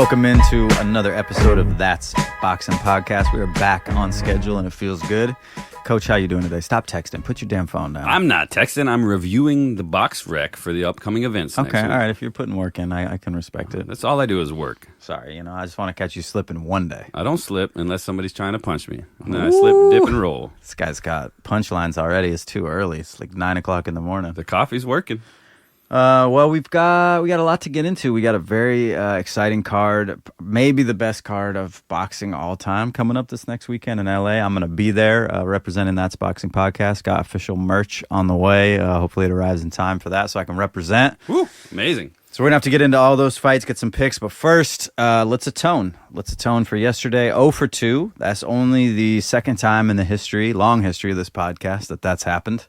Welcome into another episode of That's Boxing Podcast. We are back on schedule and it feels good. Coach, how you doing today? Stop texting. Put your damn phone down. I'm not texting. I'm reviewing the box rec for the upcoming events next Okay, week. all right. If you're putting work in, I can respect it. That's all I do is work. Sorry, I just want to catch you slipping one day. I don't slip unless somebody's trying to punch me. And then I slip, dip, and roll. This guy's got punchlines already. It's too early. It's like 9 o'clock in the morning. The coffee's working. Well, we got a lot to get into. We got a very exciting card, maybe the best card of boxing all time coming up this next weekend in LA. I'm going to be there representing That's Boxing Podcast. Got official merch on the way. Hopefully it arrives in time for that so I can represent. Woo, amazing. So we're going to have to get into all those fights, get some picks. But first, let's atone. Let's atone for yesterday. 0 for 2. That's only the second time in the long history of this podcast that's happened.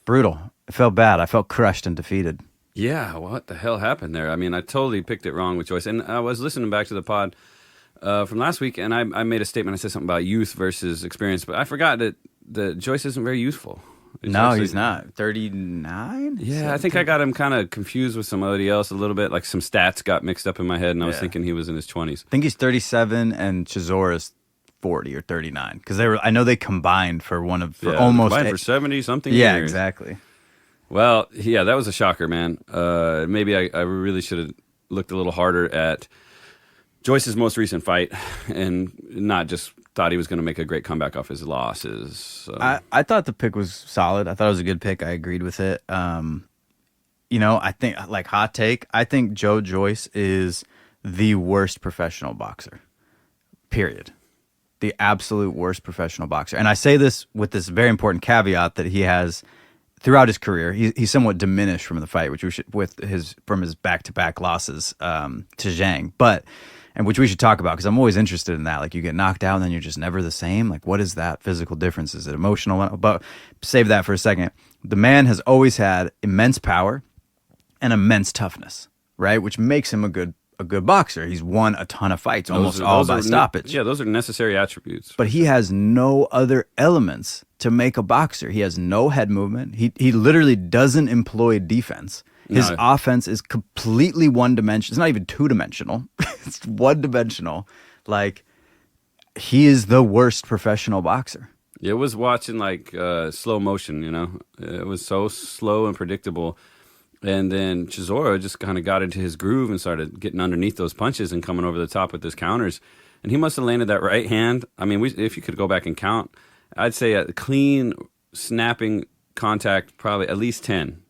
Brutal. It felt bad. I felt crushed and defeated. Yeah, what the hell happened there? I mean, I totally picked it wrong with Joyce. And I was listening back to the pod from last week, and I made a statement. I said something about youth versus experience, but I forgot that Joyce isn't very youthful. He's not. 39? Yeah, I think I got him kind of confused with somebody else a little bit. Like some stats got mixed up in my head, and I was thinking he was in his 20s. I think he's 37, and Chisora's 40 or 39. Because I know they combined for almost for 70-something years. Yeah, exactly. Well, yeah, that was a shocker, man. Maybe I really should have looked a little harder at Joyce's most recent fight and not just thought he was going to make a great comeback off his losses. So. I thought the pick was solid. I thought it was a good pick. I agreed with it. I think, like, hot take, I think Joe Joyce is the worst professional boxer, period. The absolute worst professional boxer. And I say this with this very important caveat that he has... Throughout his career, he's somewhat diminished from the fight, from his back-to-back losses to Zhang, which we should talk about because I'm always interested in that. Like, you get knocked out and then you're just never the same. Like, what is that physical difference? Is it emotional? But save that for a second. The man has always had immense power and immense toughness, right? Which makes him a good boxer. He's won a ton of fights, almost all by stoppage. Yeah, those are necessary attributes. But he has no other elements to make a boxer. He has no head movement. He literally doesn't employ defense. His offense is completely one-dimensional. It's not even two-dimensional. It's one-dimensional. Like, he is the worst professional boxer. It was watching like slow motion, It was so slow and predictable. And then Chisora just kind of got into his groove and started getting underneath those punches and coming over the top with his counters. And he must have landed that right hand. I mean, if you could go back and count, I'd say a clean, snapping contact, probably at least 10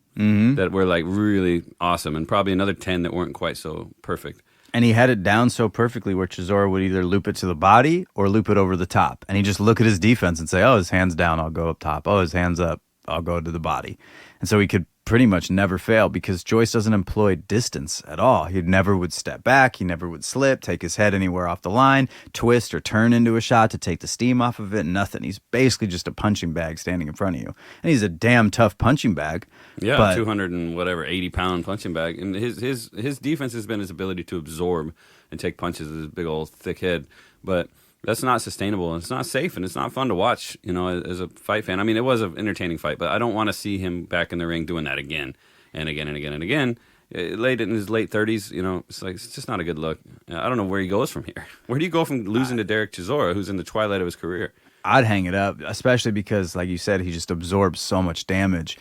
that were like really awesome, and probably another 10 that weren't quite so perfect. And he had it down so perfectly where Chisora would either loop it to the body or loop it over the top. And he'd just look at his defense and say, oh, his hand's down, I'll go up top. Oh, his hand's up, I'll go to the body. And so he could pretty much never fail because Joyce doesn't employ distance at all. He never would step back. He never would slip, take his head anywhere off the line, twist or turn into a shot to take the steam off of it. Nothing. He's basically just a punching bag standing in front of you. And he's a damn tough punching bag. Yeah, but 80-pound punching bag. And his defense has been his ability to absorb and take punches with his big old thick head. But that's not sustainable, and it's not safe, and it's not fun to watch, as a fight fan. I mean, it was an entertaining fight, but I don't want to see him back in the ring doing that again and again and again and again. Late in his late 30s, it's just not a good look. I don't know where he goes from here. Where do you go from losing to Derek Chisora, who's in the twilight of his career? I'd hang it up, especially because, like you said, he just absorbs so much damage.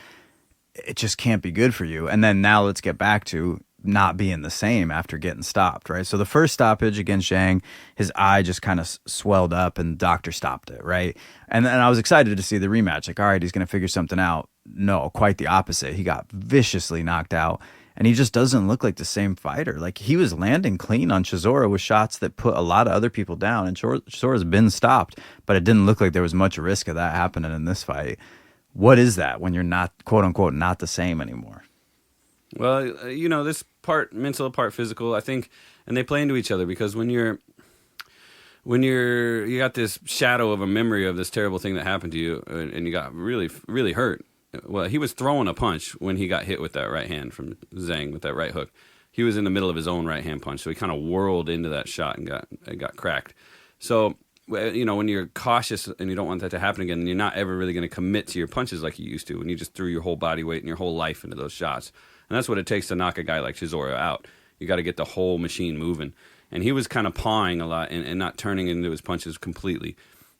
It just can't be good for you. And then now let's get back to not being the same after getting stopped, right? So the first stoppage against Zhang, his eye just kind of swelled up and the doctor stopped it, right? And then I was excited to see the rematch. Like, all right, he's going to figure something out. No, quite the opposite. He got viciously knocked out and he just doesn't look like the same fighter. Like, he was landing clean on Chisora with shots that put a lot of other people down, and Chisora's been stopped, but it didn't look like there was much risk of that happening in this fight. What is that when you're not, quote unquote, not the same anymore? Well, this part mental, part physical, I think, and they play into each other because when you got this shadow of a memory of this terrible thing that happened to you, and you got really, really hurt. Well, he was throwing a punch when he got hit with that right hand from Zhang with that right hook. He was in the middle of his own right hand punch, so he kind of whirled into that shot and got cracked. So, when you're cautious and you don't want that to happen again, you're not ever really going to commit to your punches like you used to when you just threw your whole body weight and your whole life into those shots. And that's what it takes to knock a guy like Chisora out. You got to get the whole machine moving. and he was kind of pawing a lot and not turning into his punches completely,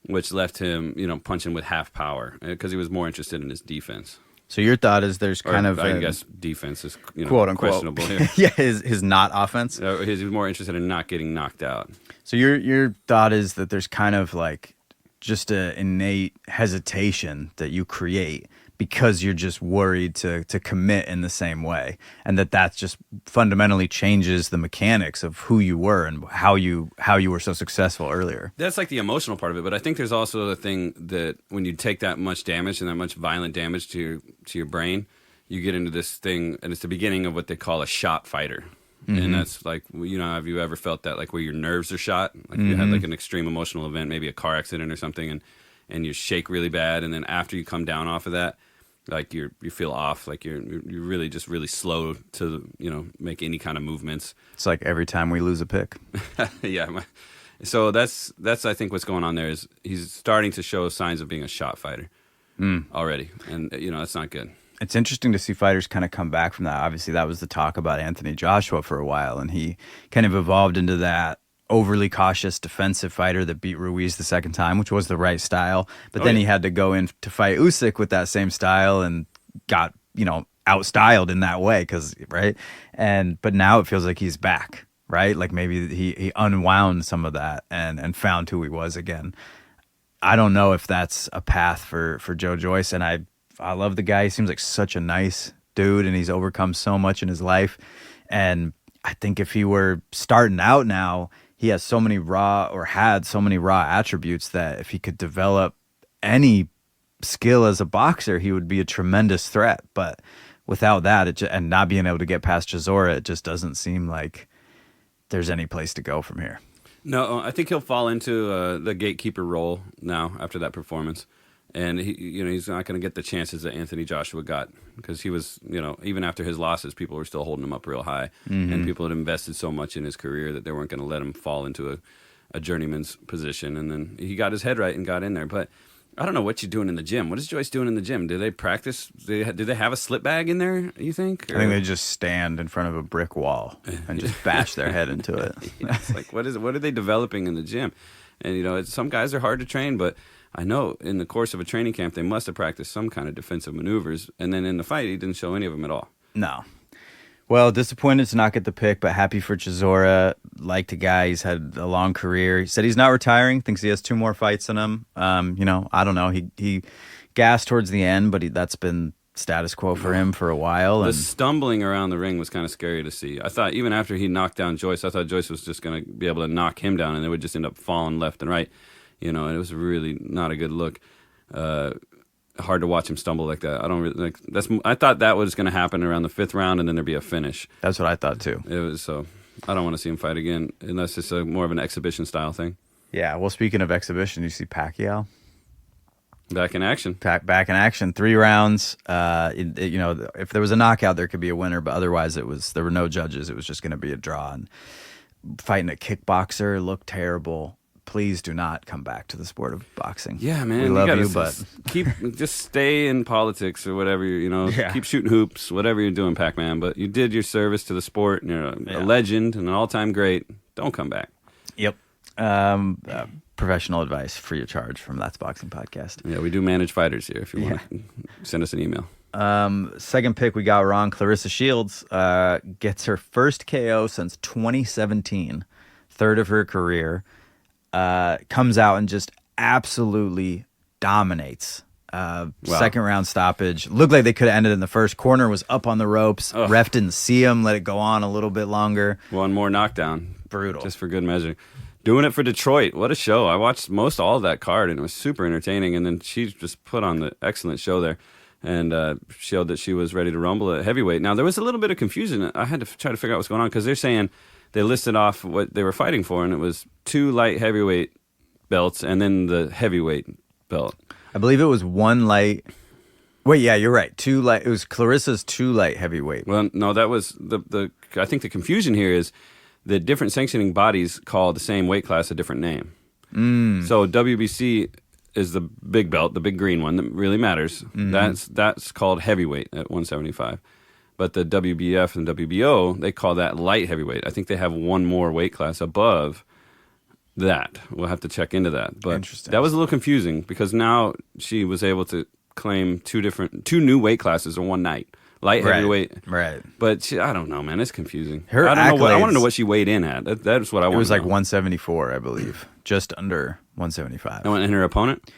which left him, punching with half power because he was more interested in his defense. So your thought is there's kind of I guess defense is quote unquote questionable here. yeah, his not offense. He's more interested in not getting knocked out. So your thought is that there's kind of like just an innate hesitation that you create because you're just worried to commit in the same way, and that just fundamentally changes the mechanics of who you were and how you were so successful earlier. That's like the emotional part of it, but I think there's also the thing that when you take that much damage and that much violent damage to your brain, you get into this thing, and it's the beginning of what they call a shot fighter. And that's like, have you ever felt that, like where your nerves are shot? Like you had like an extreme emotional event, maybe a car accident or something, and you shake really bad, and then after you come down off of that, like you feel off, like you're really just really slow to make any kind of movements. It's like every time we lose a pick. Yeah. So that's I think what's going on there is he's starting to show signs of being a shot fighter already, and that's not good. It's interesting to see fighters kind of come back from that. Obviously, that was the talk about Anthony Joshua for a while, and he kind of evolved into that overly cautious defensive fighter that beat Ruiz the second time, which was the right style. But then he had to go in to fight Usyk with that same style and got, outstyled in that way, right? But now it feels like he's back, right? Like maybe he unwound some of that and found who he was again. I don't know if that's a path for Joe Joyce, and I love the guy. He seems like such a nice dude, and he's overcome so much in his life. And I think if he were starting out now, he has so many raw attributes that if he could develop any skill as a boxer, he would be a tremendous threat. But without that, and not being able to get past Chisora, it just doesn't seem like there's any place to go from here. No, I think he'll fall into the gatekeeper role now after that performance. And he's not going to get the chances that Anthony Joshua got because he was, even after his losses, people were still holding him up real high, and people had invested so much in his career that they weren't going to let him fall into a journeyman's position. And then he got his head right and got in there. But I don't know what you're doing in the gym. What is Joyce doing in the gym? Do they practice? Do they have a slip bag in there? You think? I think they just stand in front of a brick wall and just bash their head into it. It's like what are they developing in the gym? And some guys are hard to train, but I know in the course of a training camp, they must have practiced some kind of defensive maneuvers. And then in the fight, he didn't show any of them at all. No. Well, disappointed to not get the pick, but happy for Chisora. Liked the guy. He's had a long career. He said he's not retiring. Thinks he has 2 more fights in him. I don't know. He gassed towards the end, but that's been status quo for him for a while. The stumbling around the ring was kind of scary to see. I thought even after he knocked down Joyce, I thought Joyce was just going to be able to knock him down, and they would just end up falling left and right. And it was really not a good look. Hard to watch him stumble like that. I don't really like. I thought that was going to happen around the 5th round, and then there'd be a finish. That's what I thought too. It was so. I don't want to see him fight again, unless it's more of an exhibition style thing. Yeah. Well, speaking of exhibition, you see Pacquiao back in action. Back in action. 3 rounds. If there was a knockout, there could be a winner, but otherwise, there were no judges. It was just going to be a draw. And fighting a kickboxer looked terrible. Please do not come back to the sport of boxing. Yeah, man. We love you, but just stay in politics or whatever. Keep shooting hoops, whatever you're doing, Pac-Man. But you did your service to the sport, and you're a legend and an all-time great. Don't come back. Yep. Professional advice, free of charge from That's Boxing Podcast. Yeah, we do manage fighters here. If you want to send us an email. Second pick we got wrong. Clarissa Shields gets her first KO since 2017, 3rd of her career. Comes out and just absolutely dominates. Wow. 2nd round stoppage. Looked like they could have ended in the first. Corner was up on the ropes. Ugh. Ref didn't see him. Let it go on a little bit longer. One more knockdown. Brutal. Just for good measure. Doing it for Detroit. What a show. I watched most all of that card, and it was super entertaining. And then she just put on the excellent show there and showed that she was ready to rumble at heavyweight. Now, there was a little bit of confusion. I had to try to figure out what's going on because they're saying they listed off what they were fighting for, and it was 2 light heavyweight belts and then the heavyweight belt. I believe it was 1 light. Wait, yeah, you're right. 2 light. It was Clarissa's 2 light heavyweight. Well, no, that was the. I think the confusion here is the different sanctioning bodies call the same weight class a different name. So WBC is the big belt, the big green one that really matters. That's called heavyweight at 175. But the WBF and WBO, they call that light heavyweight. I think they have one more weight class above that. We'll have to check into that. But Interesting. that was a little confusing because now she was able to claim two new weight classes in one night. Light heavyweight. Right. But I don't know, man. It's confusing. Her I don't know. I want to know accolades- what she weighed in at. That's what I want. It was to like know. 174, I believe, just under 175. And her opponent?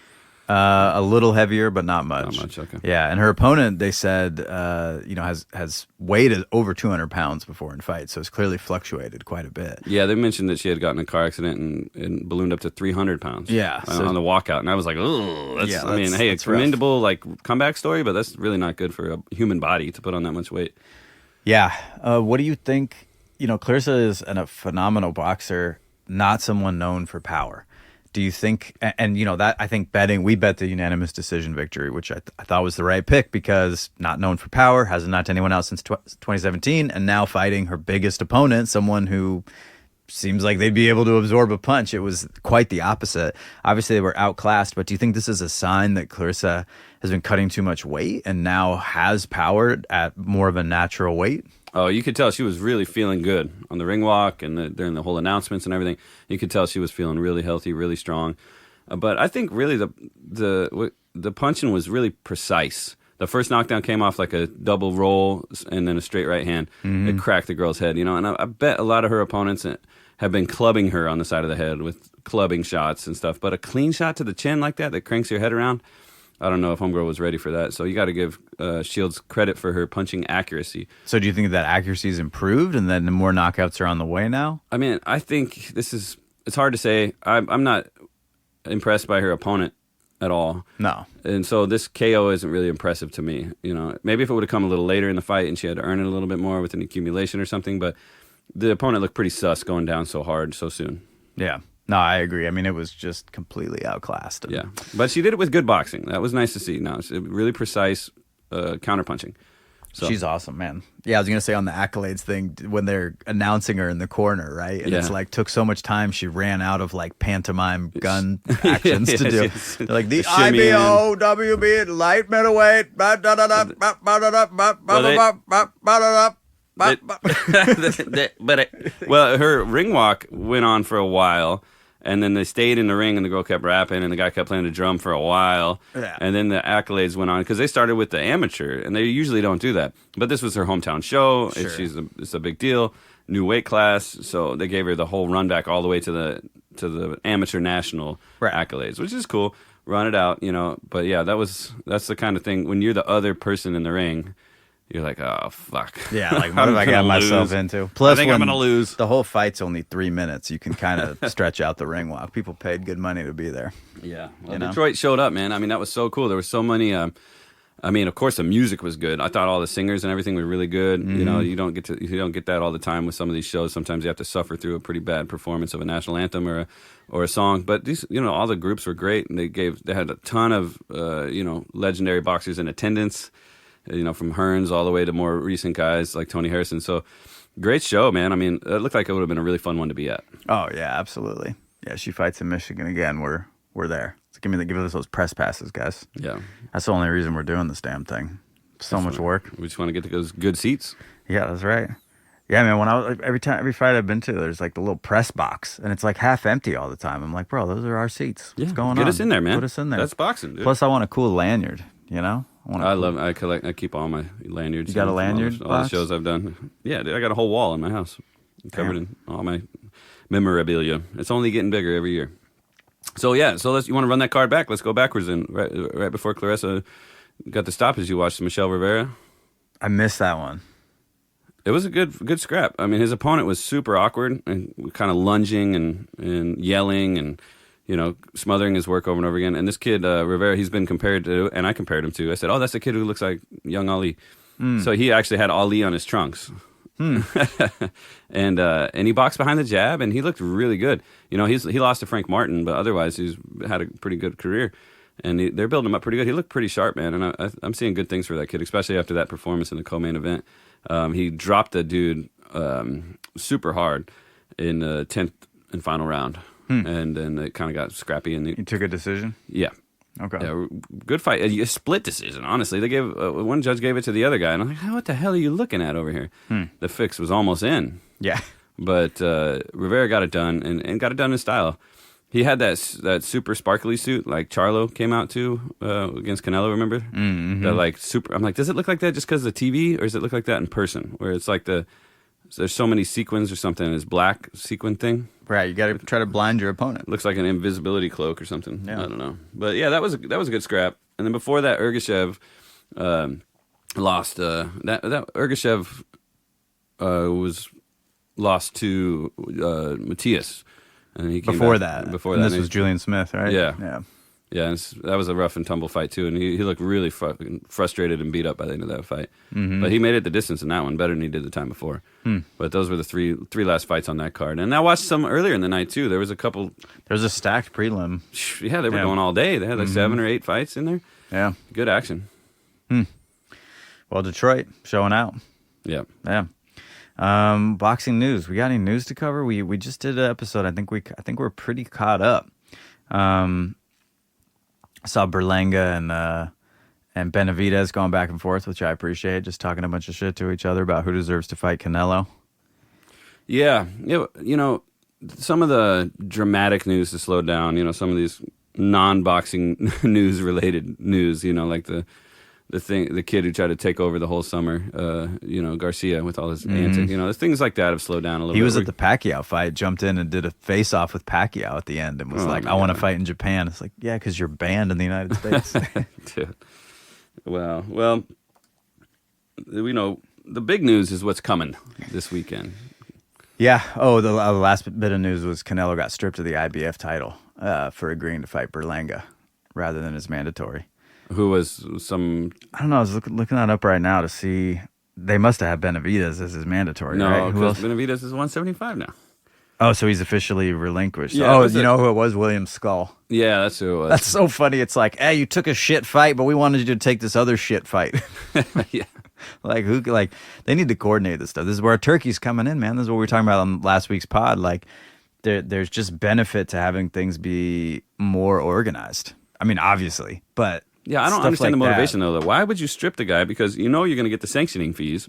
A little heavier, but not much. Not much, okay. Yeah, and her opponent, they said, has weighed over 200 pounds before in fights, so it's clearly fluctuated quite a bit. Yeah, they mentioned that she had gotten in a car accident and ballooned up to 300 pounds. Yeah, on the walkout, and I was like, oh, that's a rough. commendable like comeback story, but that's really not good for a human body to put on that much weight. Yeah. What do you think? Clarissa is a phenomenal boxer, not someone known for power. Do you think, and that I think we bet the unanimous decision victory, which I thought was the right pick because not known for power, hasn't knocked anyone out since 2017, and now fighting her biggest opponent, someone who seems like they'd be able to absorb a punch. It was quite the opposite. Obviously, they were outclassed, but do you think this is a sign that Clarissa has been cutting too much weight and now has power at more of a natural weight? Oh, you could tell she was really feeling good on the ring walk and during the whole announcements and everything. You could tell she was feeling really healthy, really strong. But I think really the punching was really precise. The first knockdown came off like a double roll and then a straight right hand. Mm-hmm. It cracked the girl's head, and I bet a lot of her opponents have been clubbing her on the side of the head with clubbing shots and stuff. But a clean shot to the chin like that cranks your head around, I don't know if Homegirl was ready for that. So you got to give Shields credit for her punching accuracy. So do you think that accuracy is improved and then more knockouts are on the way now? I mean, I think it's hard to say. I'm not impressed by her opponent at all. No. And so this KO isn't really impressive to me. Maybe if it would have come a little later in the fight and she had to earn it a little bit more with an accumulation or something, but the opponent looked pretty sus going down so hard so soon. Yeah. No, I agree. I mean, it was just completely outclassed. Yeah. But she did it with good boxing. That was nice to see. Now, it's really precise counterpunching. So. She's awesome, man. Yeah, I was going to say on the accolades thing, when they're announcing her in the corner, right? And it's like, took so much time, she ran out of like pantomime gun actions to do. They're like, the IBO, WB, light middleweight, well, her ring walk went on for a while, and then they stayed in the ring, and the girl kept rapping, and the guy kept playing the drum for a while. Yeah. And then the accolades went on because they started with the amateur, and they usually don't do that. But this was her hometown show. Sure. It's a big deal, new weight class. So they gave her the whole run back all the way to the amateur national accolades, which is cool. Run it out, But yeah, that's the kind of thing when you're the other person in the ring. You're like, oh, fuck. Yeah, like, what have I got myself into? Plus, I think I'm going to lose. The whole fight's only 3 minutes. You can kind of stretch out the ring walk. People paid good money to be there. Yeah. Well, Detroit showed up, man. I mean, that was so cool. There were so many... of course, the music was good. I thought all the singers and everything were really good. Mm-hmm. You don't get that all the time with some of these shows. Sometimes you have to suffer through a pretty bad performance of a national anthem or a song. But these, all the groups were great, and they had a ton of legendary boxers in attendance. From Hearns all the way to more recent guys like Tony Harrison. So, great show, man. I mean, it looked like it would have been a really fun one to be at. Oh yeah, absolutely. Yeah, she fights in Michigan again. We're there. So give us those press passes, guys. Yeah, that's the only reason we're doing this damn thing. So much work. We just want to get to those good seats. Yeah, that's right. Yeah, man. When every fight I've been to, there's like the little press box, and it's like half empty all the time. I'm like, bro, those are our seats. What's going on? Get us in there, man. Put us in there. That's boxing, dude. Plus, I want a cool lanyard. I keep all my lanyards. You got a lanyard? All the shows I've done. Yeah, dude, I got a whole wall in my house covered in all my memorabilia. It's only getting bigger every year. So yeah, you want to run that card back? Let's go backwards. And right before Clarissa got the stoppage, you watched Michelle Rivera. I missed that one. It was a good scrap. I mean, his opponent was super awkward and kind of lunging and yelling and smothering his work over and over again. And this kid, Rivera, he's been compared to, and I compared him to. I said, oh, that's the kid who looks like young Ali. So he actually had Ali on his trunks. And he boxed behind the jab, and he looked really good. He lost to Frank Martin, but otherwise he's had a pretty good career. And they're building him up pretty good. He looked pretty sharp, man. And I'm seeing good things for that kid, especially after that performance in the co-main event. He dropped the dude super hard in the 10th and final round. And then it kind of got scrappy. And you took a decision? Yeah. Okay. Yeah, good fight. A split decision, honestly. They gave one judge gave it to the other guy, and I'm like, what the hell are you looking at over here? The fix was almost in, Yeah. but Rivera got it done, and got it done in style. He had that super sparkly suit like Charlo came out to against Canelo. Remember? Mm-hmm. That like super. I'm like, does it look like that just because of the TV, or does it look like that in person? Where it's like there's so many sequins or something. This black sequin thing. Right. You got to try to blind your opponent. Looks like an invisibility cloak or something. Yeah. I don't know. But yeah, that was a good scrap. And then before that, Ergashev lost. That Ergashev was lost to Matias. And he came Before back. that. Before And that. this was Julian Smith, right? Yeah. Yeah. Yeah, and that was a rough and tumble fight too, and he looked really frustrated and beat up by the end of that fight. Mm-hmm. But he made it the distance in that one better than he did the time before. But those were the three last fights on that card. And I watched some earlier in the night too. There was a couple. There was a stacked prelim. Yeah, they were going all day. They had like 7 or 8 fights in there. Yeah. Good action. Well, Detroit showing out. Yeah. Yeah. Boxing news. We got any news to cover? We just did an episode. I think we're pretty caught up. Saw Berlanga and Benavidez going back and forth, which I appreciate. Just talking a bunch of shit to each other about who deserves to fight Canelo. Yeah, you know, some of the dramatic news has slowed down. You know, some of these non-boxing news related news. You know, like the kid who tried to take over the whole summer. You know, Garcia with all his antics. You know, things like that have slowed down a little bit. He was at the Pacquiao fight, jumped in and did a face-off with Pacquiao at the end and was like, I want to fight in Japan. It's like, yeah, because you're banned in the United States. Dude. Well, we know the big news is what's coming this weekend. Yeah. Oh, the last bit of news was Canelo got stripped of the IBF title for agreeing to fight Berlanga rather than his mandatory. Who was some... I don't know. I was looking that up right now to see. They must have had Benavidez as his mandatory, right? No, because Benavidez is 175 now. Oh, so he's officially relinquished. Yeah, oh, you know who it was? William Skull. Yeah, that's who it was. That's so funny. It's like, hey, you took a shit fight, but we wanted you to take this other shit fight. Yeah. Like they need to coordinate this stuff. This is where Turkey's coming in, man. This is what we were talking about on last week's pod. Like there's just benefit to having things be more organized. I mean, obviously, but yeah, I don't understand the motivation though. Why would you strip the guy? Because you know you're going to get the sanctioning fees.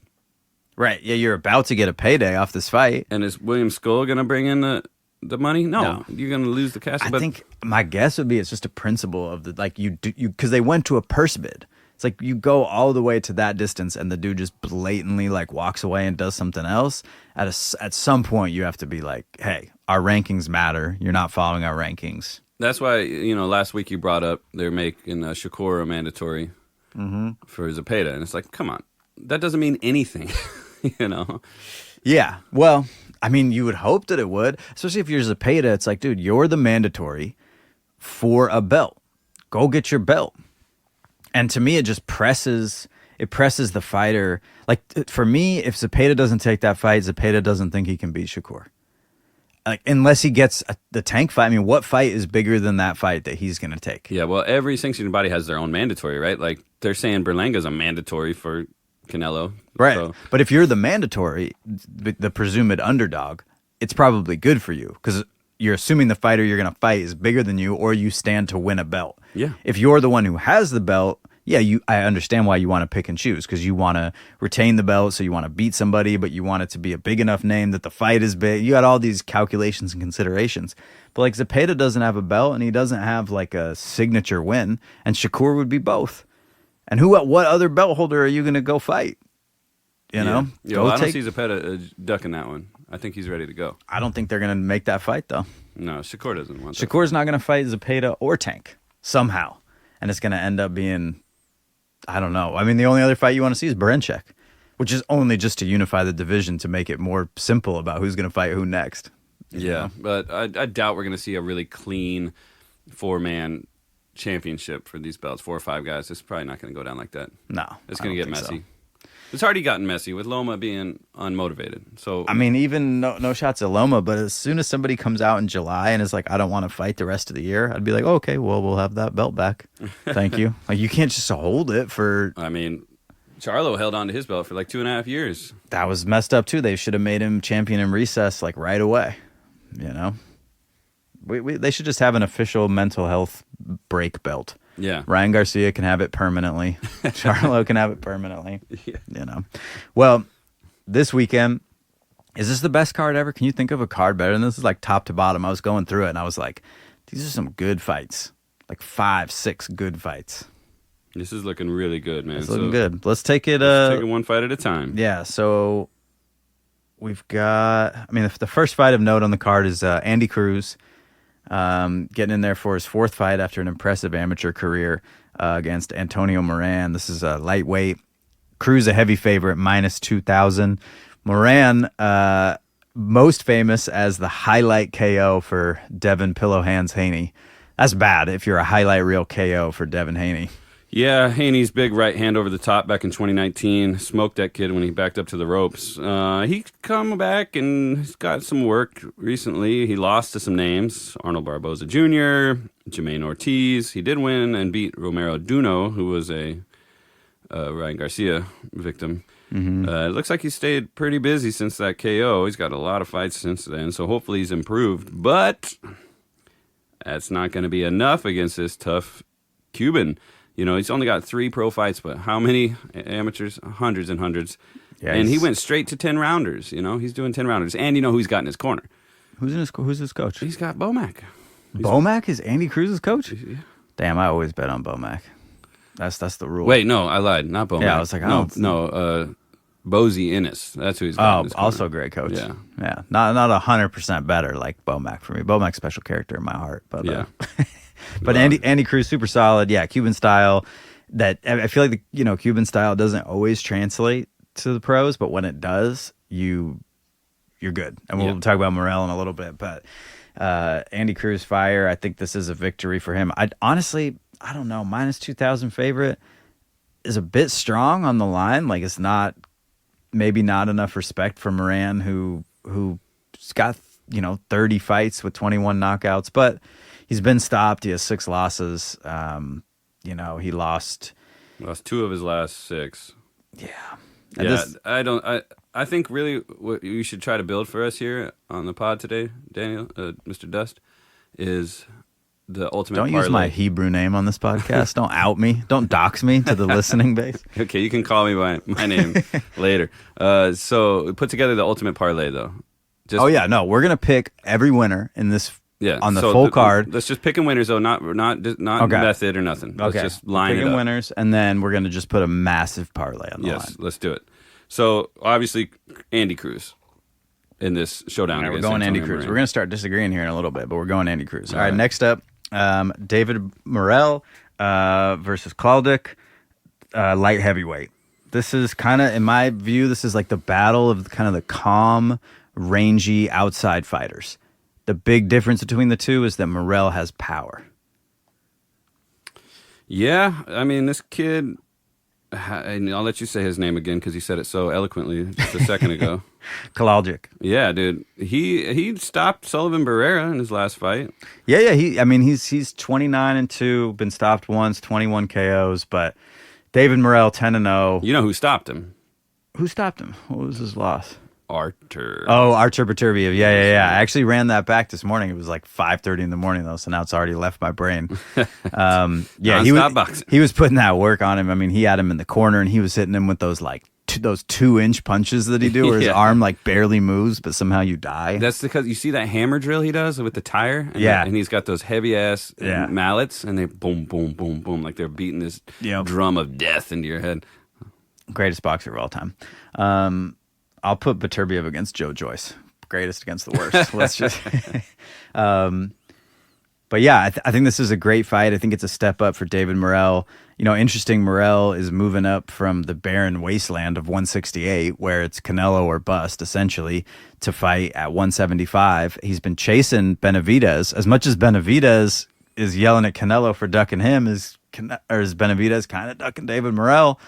Right. Yeah, you're about to get a payday off this fight. And is William Skull going to bring in the money? No. You're going to lose the cash. I think my guess would be it's just a principle of the like you because they went to a purse bid. It's like you go all the way to that distance and the dude just blatantly like walks away and does something else. At some point you have to be like, hey, our rankings matter. You're not following our rankings. That's why, you know, last week you brought up they're making Shakur a mandatory for Zepeda. And it's like, come on. That doesn't mean anything, you know? Yeah. Well, I mean, you would hope that it would, especially if you're Zepeda. It's like, dude, you're the mandatory for a belt. Go get your belt. And to me, it just presses the fighter. Like, for me, if Zepeda doesn't take that fight, Zepeda doesn't think he can beat Shakur. Like, unless he gets the tank fight. I mean, what fight is bigger than that fight that he's going to take? Yeah, well, every sanctioning body has their own mandatory, right? Like, they're saying Berlanga's a mandatory for Canelo. Right. So. But if you're the mandatory, the presumed underdog, it's probably good for you because you're assuming the fighter you're going to fight is bigger than you or you stand to win a belt. Yeah. If you're the one who has the belt, yeah, I understand why you want to pick and choose because you want to retain the belt, so you want to beat somebody, but you want it to be a big enough name that the fight is big. You got all these calculations and considerations. But like Zepeda doesn't have a belt and he doesn't have like a signature win, and Shakur would be both. And what other belt holder are you going to go fight? You know? Yeah, well, I don't see Zepeda ducking that one. I think he's ready to go. I don't think they're going to make that fight, though. No, Shakur doesn't want that. Shakur's not going to fight Zepeda or Tank somehow. And it's going to end up being, I don't know. I mean, the only other fight you want to see is Berinchyk, which is only just to unify the division to make it more simple about who's going to fight who next. Yeah, but I doubt we're going to see a really clean 4-man championship for these belts, 4 or 5 guys. It's probably not going to go down like that. No. It's going to get messy. So. It's already gotten messy with Loma being unmotivated. So I mean, even no shots at Loma, but as soon as somebody comes out in July and is like, I don't want to fight the rest of the year, I'd be like, oh, okay, well, we'll have that belt back. Thank you. Like, you can't just hold it for... I mean, Charlo held on to his belt for like 2.5 years. That was messed up, too. They should have made him champion in recess, like, right away. You know? They should just have an official mental health break belt. Yeah. Ryan Garcia can have it permanently. Charlo can have it permanently. Yeah. You know. Well, this weekend, is this the best card ever? Can you think of a card better than this? Is like top to bottom. I was going through it and I was like, these are some good fights. Like 5, 6 good fights. This is looking really good, man. It's looking good. Let's take it. Let's take it one fight at a time. Yeah. So we've got. I mean, the first fight of note on the card is Andy Cruz, getting in there for his 4th fight after an impressive amateur career against Antonio Moran. This is a lightweight. Cruz a heavy favorite, minus 2,000. Moran, most famous as the highlight KO for Devin Pillow Hands Haney. That's bad if you're a highlight reel KO for Devin Haney. Yeah, Haney's big right hand over the top back in 2019 smoked that kid when he backed up to the ropes. He come back and he's got some work recently. He lost to some names: Arnold Barboza Jr., Jermaine Ortiz. He did win and beat Romero Duno, who was a Ryan Garcia victim. Mm-hmm. It looks like he stayed pretty busy since that KO. He's got a lot of fights since then, so hopefully he's improved. But that's not going to be enough against this tough Cuban. You know, he's only got 3 pro fights, but how many amateurs? Hundreds and hundreds. Yeah, and he went straight to 10-rounders. You know, he's doing 10-rounders. And you know who he's got in his corner? Who's his coach? He's got Bomac. Bomac is Andy Cruz's coach? Yeah. Damn, I always bet on Bomac. That's the rule. Wait, no, I lied. Not Bomac. Yeah, I was like, Bozy Innes. That's who he's got. Oh, also a great coach. Yeah. Not 100% better like Bomac for me. Bomac's special character in my heart, but yeah. But Andy Cruz, super solid. Yeah, Cuban style. That I feel like the Cuban style doesn't always translate to the pros, but when it does, you're good. And we'll talk about Morel in a little bit. But Andy Cruz fire. I think this is a victory for him. I don't know. Minus 2,000 favorite is a bit strong on the line. Like it's maybe not enough respect for Moran, who's got 30 fights with 21 knockouts, but he's been stopped. He has 6 losses. He lost 2 of his last 6. Yeah. I think really what you should try to build for us here on the pod today, Daniel, Mr. Dust, is the ultimate Don't parlay. Use my Hebrew name on this podcast. Don't out me. Don't dox me to the listening base. Okay, you can call me by my name later. So we put together the ultimate parlay, though. We're gonna pick every winner in this. Yeah, on the full card. Let's just picking winners, though, not method or nothing. Let's just line it up. Winners, and then we're going to just put a massive parlay on the line. Yes, let's do it. So, obviously, Andy Cruz in this showdown. We're going Andy Cruz. We're going to start disagreeing here in a little bit, but we're going Andy Cruz. All right, next up, David Morrell versus Claudic, light heavyweight. This is kind of, in my view, this is like the battle of kind of the calm, rangy outside fighters. The big difference between the two is that Morrell has power. Yeah, I mean, this kid, and I'll let you say his name again because he said it so eloquently just a second ago. Kalaljic. Yeah, dude. He stopped Sullivan Barrera in his last fight. Yeah. He's 29-2, been stopped once, 21 KOs, but David Morrell 10-0. You know who stopped him? Who stopped him? What was his loss? Artur. Oh, Artur Beterbiev. Yeah. I actually ran that back this morning. It was like 5:30 in the morning though, so now it's already left my brain. He was putting that work on him. I mean, he had him in the corner and he was hitting him with those like those 2-inch punches that he do, where his arm like barely moves, but somehow you die. That's because you see that hammer drill he does with the tire. And he's got those heavy ass mallets, and they boom, boom, boom, boom, like they're beating this drum of death into your head. Greatest boxer of all time. I'll put Beterbiev against Joe Joyce. Greatest against the worst. Let's just. But yeah, I think this is a great fight. I think it's a step up for David Morrell. Interesting. Morrell is moving up from the barren wasteland of 168, where it's Canelo or bust, essentially, to fight at 175. He's been chasing Benavidez. As much as Benavidez is yelling at Canelo for ducking him, is Benavidez kind of ducking David Morrell?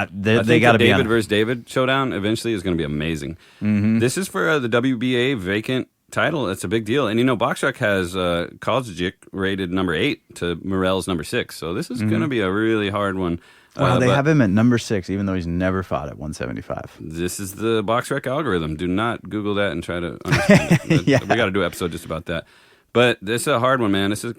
They got to be David versus David showdown eventually is going to be amazing. Mm-hmm. This is for the WBA vacant title. It's a big deal. And BoxRec has Kaljic rated number 8 to Morrell's number 6. So this is going to be a really hard one. They have him at number 6, even though he's never fought at 175. This is the BoxRec algorithm. Do not Google that and try to understand it. We got to do an episode just about that. But this is a hard one, man. This is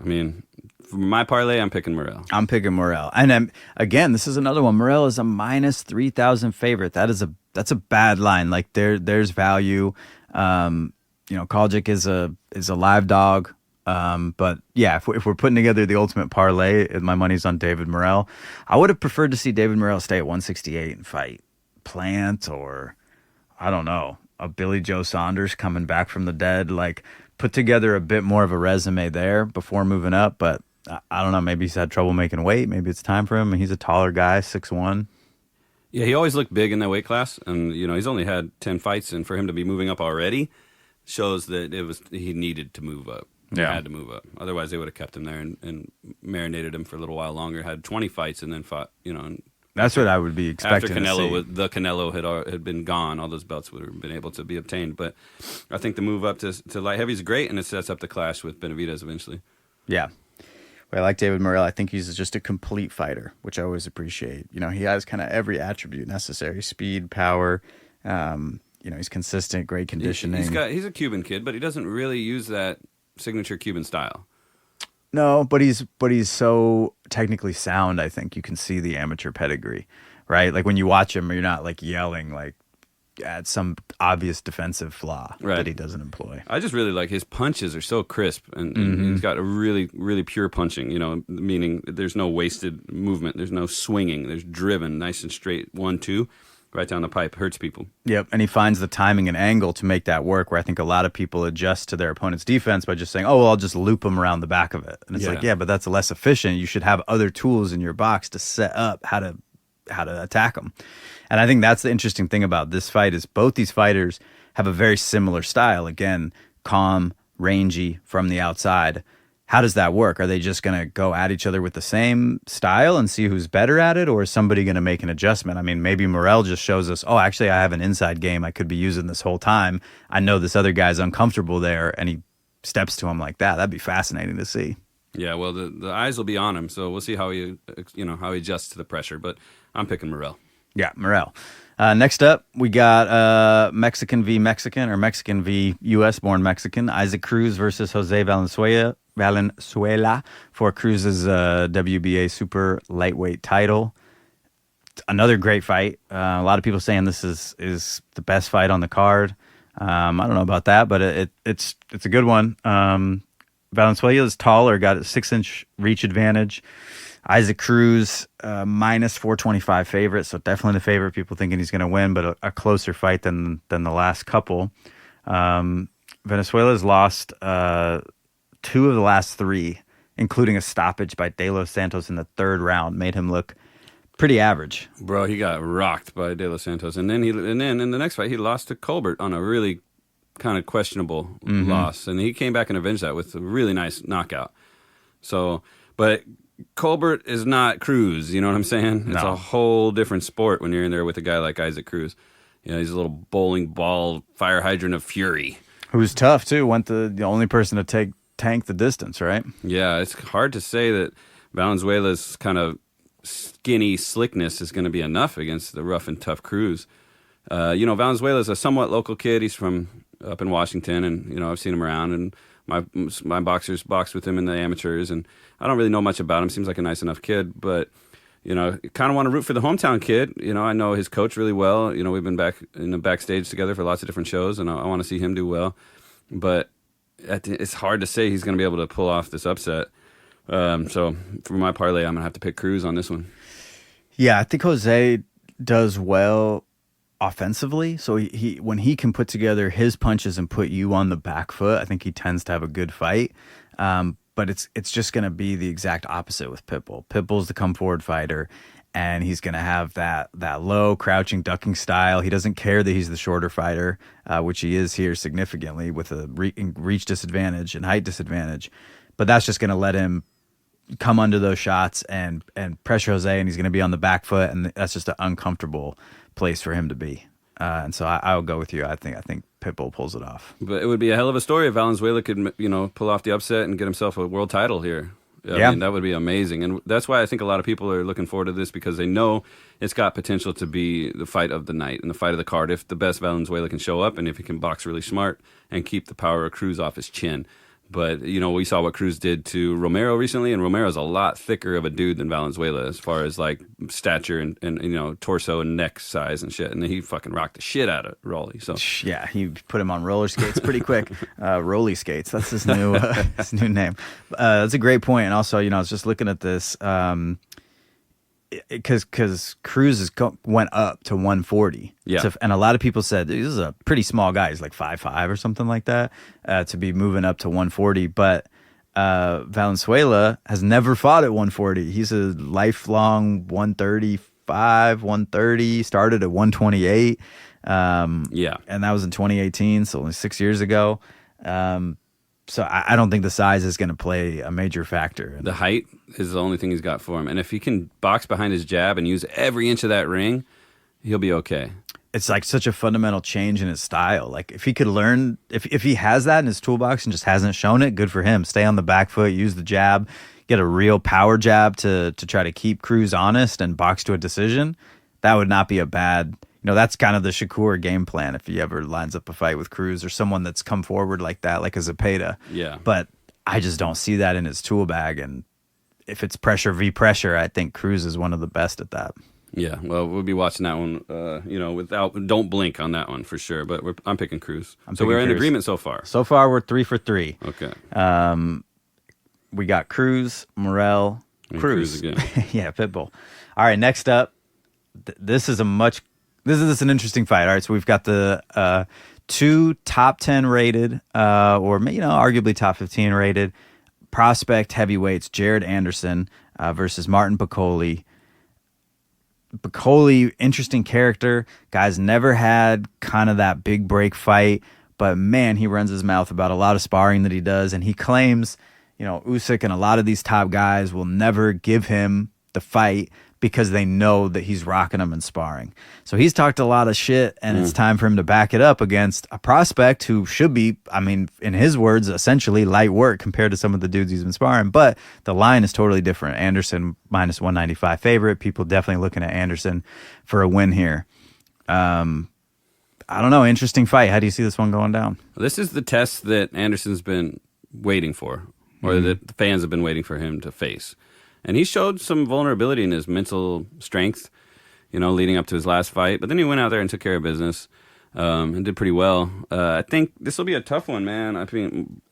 I mean, for my parlay, I'm picking Morrell. I'm picking Morrell. And again, this is another one. Morrell is a minus 3,000 favorite. That's a bad line. Like there's value. Koljic is a live dog. But yeah, if we're putting together the ultimate parlay, my money's on David Morrell. I would have preferred to see David Morrell stay at 168 and fight Plant, or I don't know, a Billy Joe Saunders coming back from the dead. Like, put together a bit more of a resume there before moving up. But I don't know. Maybe he's had trouble making weight. Maybe it's time for him. He's a taller guy, 6'1". Yeah, he always looked big in that weight class, and he's only had 10 fights, and for him to be moving up already shows that he needed to move up. He had to move up. Otherwise, they would have kept him there and marinated him for a little while longer. Had 20 fights and then fought. And that's what I would be expecting. After Canelo, Canelo had been gone, all those belts would have been able to be obtained. But I think the move up to light heavy is great, and it sets up the clash with Benavidez eventually. Yeah. I like David Morrell. I think he's just a complete fighter, which I always appreciate. He has kind of every attribute necessary: speed, power. He's consistent, great conditioning. He's a Cuban kid, but he doesn't really use that signature Cuban style. No, but he's so technically sound. I think you can see the amateur pedigree, right? Like when you watch him, you're not like yelling like at some obvious defensive flaw that he doesn't employ. I just really like his punches are so crisp, and he's got a really, really pure punching, meaning there's no wasted movement. There's no swinging. There's driven, nice and straight, 1-2, right down the pipe, hurts people. Yep, and he finds the timing and angle to make that work, where I think a lot of people adjust to their opponent's defense by just saying, oh, well, I'll just loop him around the back of it. And it's like, yeah, but that's less efficient. You should have other tools in your box to set up how to attack them. And I think that's the interesting thing about this fight is both these fighters have a very similar style. Again, calm, rangy from the outside. How does that work? Are they just going to go at each other with the same style and see who's better at it? Or is somebody going to make an adjustment? I mean, maybe Morrell just shows us, oh, actually, I have an inside game I could be using this whole time. I know this other guy's uncomfortable there, and he steps to him like that. That'd be fascinating to see. Yeah, well, the eyes will be on him, so we'll see how he adjusts to the pressure. But I'm picking Morrell. Yeah, Morrell. Next up, we got Mexican v. Mexican, or Mexican v. U.S.-born Mexican. Isaac Cruz versus Jose Valenzuela for Cruz's WBA super lightweight title. Another great fight. A lot of people saying this is the best fight on the card. I don't know about that, but it's a good one. Valenzuela is taller, got a 6-inch reach advantage. Isaac Cruz, minus 425 favorite, so definitely the favorite. People thinking he's going to win, but a closer fight than the last couple. Venezuela's lost 2 of the last 3, including a stoppage by De Los Santos in the 3rd round, made him look pretty average. Bro, he got rocked by De Los Santos, and then in the next fight he lost to Colbert on a really kind of questionable loss, and he came back and avenged that with a really nice knockout. So, but Colbert is not Cruz, you know what I'm saying? It's a whole different sport when you're in there with a guy like Isaac Cruz. He's a little bowling ball fire hydrant of fury. Who's tough, too. Went the only person to tank the distance, right? Yeah, it's hard to say that Valenzuela's kind of skinny slickness is going to be enough against the rough and tough Cruz. Valenzuela's a somewhat local kid. He's from up in Washington, and, I've seen him around, and my boxers boxed with him in the amateurs, and I don't really know much about him. Seems like a nice enough kid, but kind of want to root for the hometown kid. I know his coach really well. We've been back in the backstage together for lots of different shows, and I want to see him do well. But it's hard to say he's going to be able to pull off this upset. So for my parlay, I'm going to have to pick Cruz on this one. Yeah, I think Jose does well offensively, so he when he can put together his punches and put you on the back foot, I think he tends to have a good fight. But it's just going to be the exact opposite with Pitbull. Pitbull's the come forward fighter, and he's going to have that low crouching ducking style. He doesn't care that he's the shorter fighter, which he is here significantly with a reach disadvantage and height disadvantage. But that's just going to let him come under those shots and pressure Jose, and he's going to be on the back foot, and that's just an uncomfortable place for him to be. And so I'll go with you. I think Pitbull pulls it off. But it would be a hell of a story if Valenzuela could, pull off the upset and get himself a world title here. I mean, that would be amazing. And that's why I think a lot of people are looking forward to this, because they know it's got potential to be the fight of the night and the fight of the card if the best Valenzuela can show up and if he can box really smart and keep the power of Cruz off his chin. But, we saw what Cruz did to Romero recently, and Romero's a lot thicker of a dude than Valenzuela as far as, like, stature and torso and neck size and shit. And he fucking rocked the shit out of Rolly. So Yeah, he put him on roller skates pretty quick. Rolly skates, that's his new his new name. That's a great point. And also, I was just looking at this because Cruz went up to 140. Yeah. And a lot of people said, this is a pretty small guy. He's like 5'5" or something like that, to be moving up to 140. But Valenzuela has never fought at 140. He's a lifelong 135, 130, started at 128. yeah. And that was in 2018, so only 6 years ago. So I don't think the size is going to play a major factor. The height is the only thing he's got for him. And if he can box behind his jab and use every inch of that ring, he'll be okay. It's like such a fundamental change in his style. Like if he could learn, if he has that in his toolbox and just hasn't shown it, good for him. Stay on the back foot, use the jab, get a real power jab to try to keep Cruz honest and box to a decision. That would not be a bad, that's kind of the Shakur game plan if he ever lines up a fight with Cruz or someone that's come forward like that, like a Zepeda. Yeah. But I just don't see that in his tool bag. And if it's pressure v pressure, I think Cruz is one of the best at that. Yeah, well, we'll be watching that one, don't blink on that one for sure. But I'm picking Cruz. So we're in agreement so far. So far, we're 3 for 3. Okay. We got Cruz, Morel, Cruz. again. Yeah, Pitbull. All right, next up, this is an interesting fight. All right, so we've got the 2 top 10 rated, or arguably top 15 rated prospect heavyweights, Jared Anderson versus Martin Piccoli. Piccoli, interesting character. Guy's never had kind of that big break fight, but man, he runs his mouth about a lot of sparring that he does, and he claims, Usyk and a lot of these top guys will never give him the fight because they know that he's rocking them in sparring. So he's talked a lot of shit, and it's time for him to back it up against a prospect who should be, in his words, essentially light work compared to some of the dudes he's been sparring. But the line is totally different. Anderson minus 195 favorite. People definitely looking at Anderson for a win here. I don't know. Interesting fight. How do you see this one going down? This is the test that Anderson's been waiting for, or that the fans have been waiting for him to face. And he showed some vulnerability in his mental strength, leading up to his last fight. But then he went out there and took care of business and did pretty well. I think this will be a tough one, man. I mean,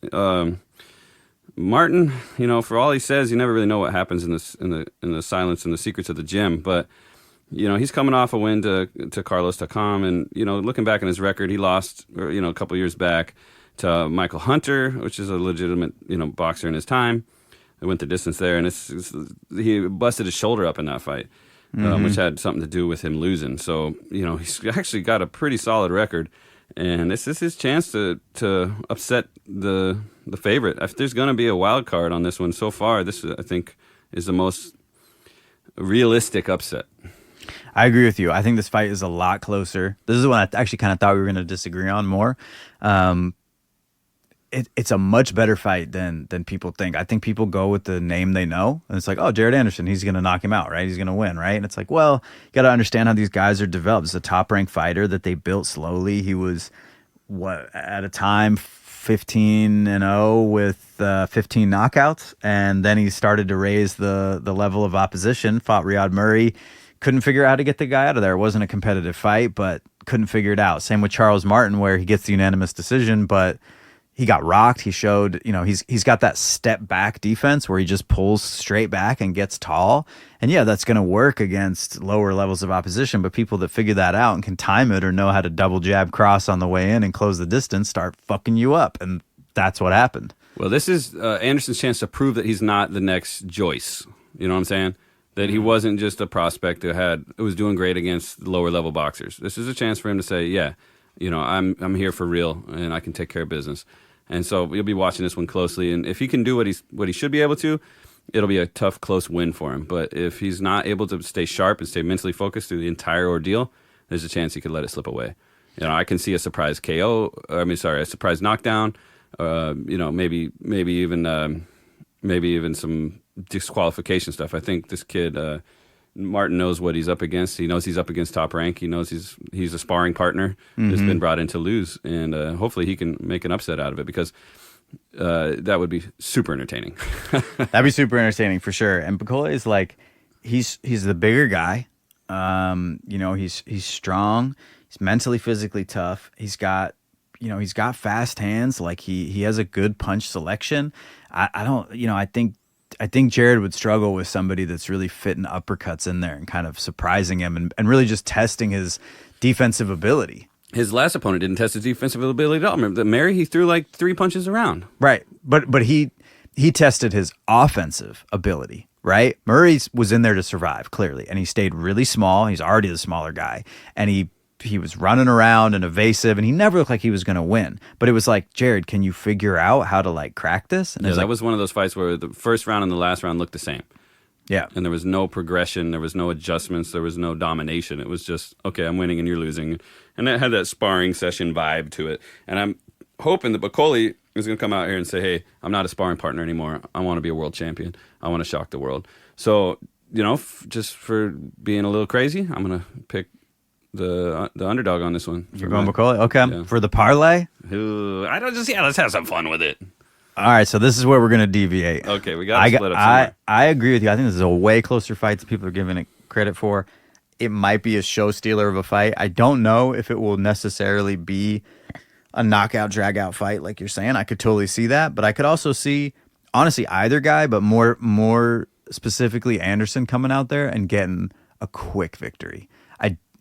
Martin, for all he says, you never really know what happens in the silence and the secrets of the gym. But he's coming off a win to Carlos Takam, and looking back on his record, he lost a couple years back to Michael Hunter, which is a legitimate boxer in his time. They went the distance there, and he busted his shoulder up in that fight, which had something to do with him losing. So, he's actually got a pretty solid record, and this is his chance to upset the favorite. If there's going to be a wild card on this one so far, this, I think, is the most realistic upset. I agree with you. I think this fight is a lot closer. This is one I actually kind of thought we were going to disagree on more. It's a much better fight than people think. I think people go with the name they know, and it's like, oh, Jared Anderson, he's going to knock him out, right? He's going to win, right? And it's like, well, you got to understand how these guys are developed. It's a top-ranked fighter that they built slowly. He was, at a time, 15-0 with 15 knockouts, and then he started to raise the level of opposition, fought Riyad Murray, couldn't figure out how to get the guy out of there. It wasn't a competitive fight, but couldn't figure it out. Same with Charles Martin, where he gets the unanimous decision, but he got rocked. He showed, he's got that step back defense where he just pulls straight back and gets tall. And yeah, that's going to work against lower levels of opposition, but people that figure that out and can time it or know how to double jab cross on the way in and close the distance start fucking you up. And that's what happened. Well, this is Anderson's chance to prove that he's not the next Joyce. You know what I'm saying? That he wasn't just a prospect who was doing great against lower level boxers. This is a chance for him to say, yeah, I'm here for real and I can take care of business. And so you'll be watching this one closely. And if he can do what he should be able to, it'll be a tough, close win for him. But if he's not able to stay sharp and stay mentally focused through the entire ordeal, there's a chance he could let it slip away. I can see a surprise KO. A surprise knockdown. Maybe even some disqualification stuff. I think this kid Martin knows what he's up against. He knows he's up against Top Rank. He knows he's a sparring partner that's been brought in to lose, and hopefully he can make an upset out of it because that would be super entertaining. That'd be super entertaining for sure. And Bacola is like, he's the bigger guy. He's strong. He's mentally, physically tough. He's got fast hands. Like he has a good punch selection. I think Jared would struggle with somebody that's really fitting uppercuts in there and kind of surprising him and really just testing his defensive ability. His last opponent didn't test his defensive ability at all. Remember, Mary, he threw like 3 punches around. Right. But he tested his offensive ability, right? Murray was in there to survive, clearly, and he stayed really small. He's already the smaller guy, and he was running around and evasive, and he never looked like he was going to win. But it was like, Jared, can you figure out how to like crack this? And that was one of those fights where the first round and the last round looked the same. Yeah. And there was no progression. There was no adjustments. There was no domination. It was just, okay, I'm winning and you're losing. And it had that sparring session vibe to it. And I'm hoping that Bacoli is going to come out here and say, hey, I'm not a sparring partner anymore. I want to be a world champion. I want to shock the world. So, just for being a little crazy, I'm going to pick the underdog on this one. You're going Bacoli? Okay. Yeah. For the parlay? Let's have some fun with it. All right, so this is where we're going to deviate. Okay, we got to split up somewhere. I agree with you. I think this is a way closer fight than people are giving it credit for. It might be a show stealer of a fight. I don't know if it will necessarily be a knockout, drag-out fight like you're saying. I could totally see that, but I could also see, honestly, either guy, but more specifically Anderson coming out there and getting a quick victory.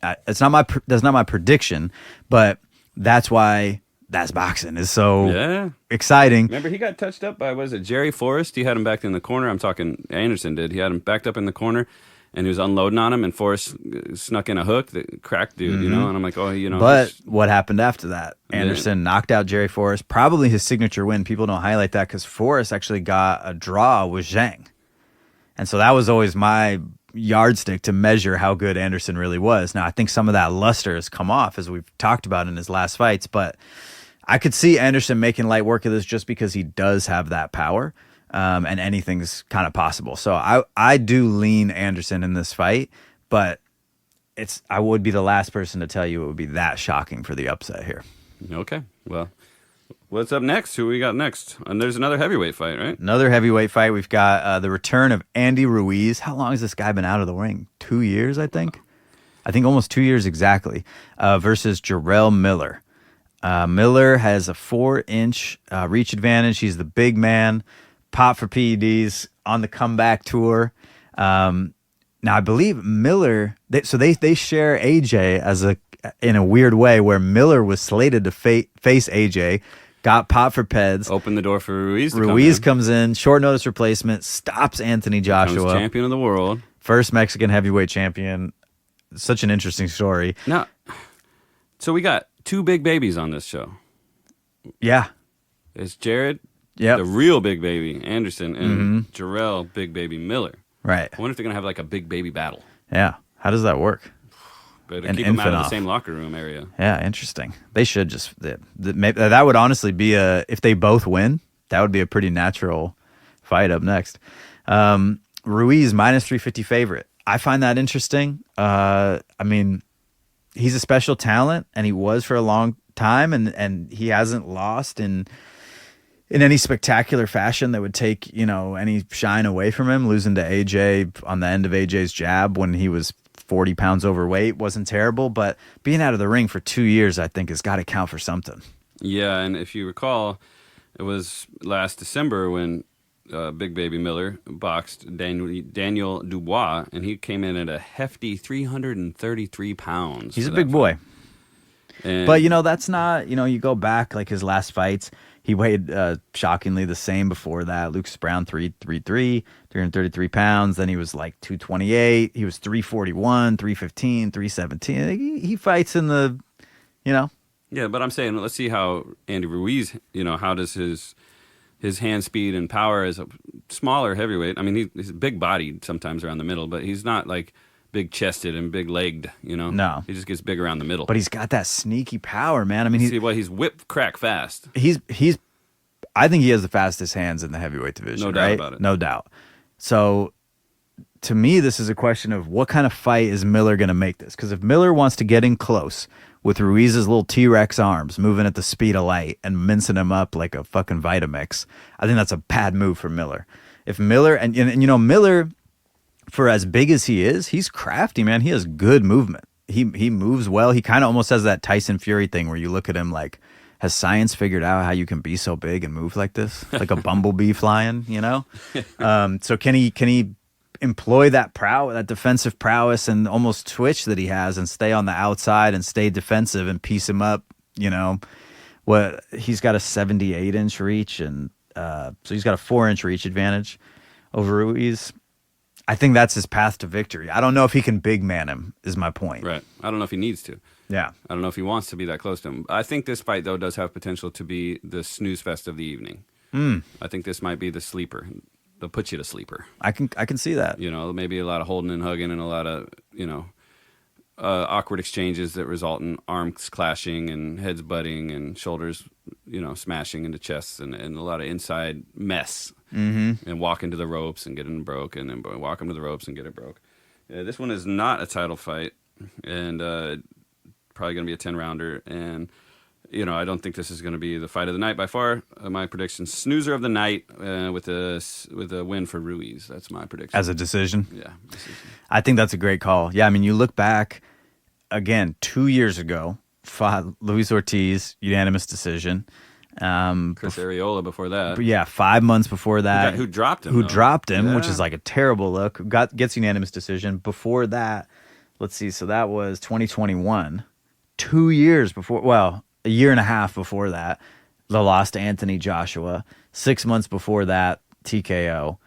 That's not my prediction, but that's why that's boxing is so exciting. Remember, he got touched up by, Jerry Forrest? He had him backed in the corner. I'm talking Anderson did. He had him backed up in the corner, and he was unloading on him, and Forrest snuck in a hook that cracked dude, and I'm like, But what happened after that? Anderson knocked out Jerry Forrest, probably his signature win. People don't highlight that because Forrest actually got a draw with Zhang. And so that was always my yardstick to measure how good Anderson really was. Now, I think some of that luster has come off, as we've talked about in his last fights, but I could see Anderson making light work of this just because he does have that power, and anything's kind of possible. So I do lean Anderson in this fight, but I would be the last person to tell you it would be that shocking for the upset here. Okay, well, what's up next? Who we got next? And there's another heavyweight fight, right? Another heavyweight fight. We've got the return of Andy Ruiz. How long has this guy been out of the ring? 2 years, I think. I think almost 2 years exactly. Versus Jarrell Miller. Miller has a 4-inch reach advantage. He's the big man. Pop for PEDs on the comeback tour. Now, I believe Miller. They share AJ in a weird way, where Miller was slated to face AJ. Got popped for PEDs. Open the door for Ruiz. Ruiz comes in, short notice replacement, stops Anthony Joshua. Becomes champion of the world. First Mexican heavyweight champion. Such an interesting story. Now, so we got 2 big babies on this show. Yeah. It's Jared, the real big baby, Anderson, and Jarrell, big baby Miller. Right. I wonder if they're going to have like a big baby battle. Yeah. How does that work? But keep them out of the same locker room area. Yeah, interesting. They should just that would honestly be if they both win, that would be a pretty natural fight up next. Ruiz minus 350 favorite. I find that interesting. I mean, he's a special talent, and he was for a long time, and he hasn't lost in any spectacular fashion that would take any shine away from him. Losing to AJ on the end of AJ's jab when he was 40 pounds overweight wasn't terrible, but being out of the ring for 2 years, I think, has got to count for something. Yeah, and if you recall, it was last December when Big Baby Miller boxed Daniel Dubois, and he came in at a hefty 333 pounds. He's a big boy. But, that's not, you go back, like his last fights, he weighed shockingly the same before that. Lucas Brown, 333 pounds. Then he was like 228. He was 341, 315, 317. He fights in the, Yeah, but I'm saying, let's see how Andy Ruiz, how does his hand speed and power as a smaller heavyweight. I mean, he's big-bodied sometimes around the middle, but he's not like big-chested and big-legged, No. He just gets big around the middle. But he's got that sneaky power, man. I mean, he's whip crack fast. I think he has the fastest hands in the heavyweight division. No doubt about it. No doubt. So, to me, this is a question of what kind of fight is Miller going to make this? Because if Miller wants to get in close with Ruiz's little T-Rex arms moving at the speed of light and mincing him up like a fucking Vitamix. I think that's a bad move for Miller. If Miller, and you know, Miller, for as big as he is, he's crafty, man. He has good movement. He moves well. He kind of almost has that Tyson Fury thing where you look at him like, has science figured out how you can be so big and move like this? Like a bumblebee flying, you know? So can he employ that defensive prowess and almost twitch that he has and stay on the outside and stay defensive and piece him up, you know? What he's got a 78-inch reach, and so he's got a 4-inch reach advantage over Ruiz. I think that's his path to victory. I don't know if he can big man him, is my point. Right. I don't know if he needs to. Yeah. I don't know if he wants to be that close to him. I think this fight, though, does have potential to be the snooze fest of the evening. I think this might be the sleeper. They'll put you to sleeper. I can see that. You know, maybe a lot of holding and hugging and a lot of, you know, awkward exchanges that result in arms clashing and heads butting and shoulders, you know, smashing into chests and a lot of inside mess. And walk into the ropes and get it broke, and then walk into the ropes and get it broke. This one is not a title fight, and probably going to be a 10-rounder. And, you know, I don't think this is going to be the fight of the night by far. My prediction, snoozer of the night with a win for Ruiz. That's my prediction. As a decision? Yeah. Decision. I think that's a great call. Yeah, I mean, you look back, again, 2 years ago, fought Luis Ortiz, unanimous decision. Chris Arreola before that. Yeah, 5 months before that. Who dropped him. Yeah. Which is like a terrible look. Gets unanimous decision. Before that, let's see, so that was 2021. 2 years before, well, a year and a half before that, the loss to Anthony Joshua. 6 months before that, TKO.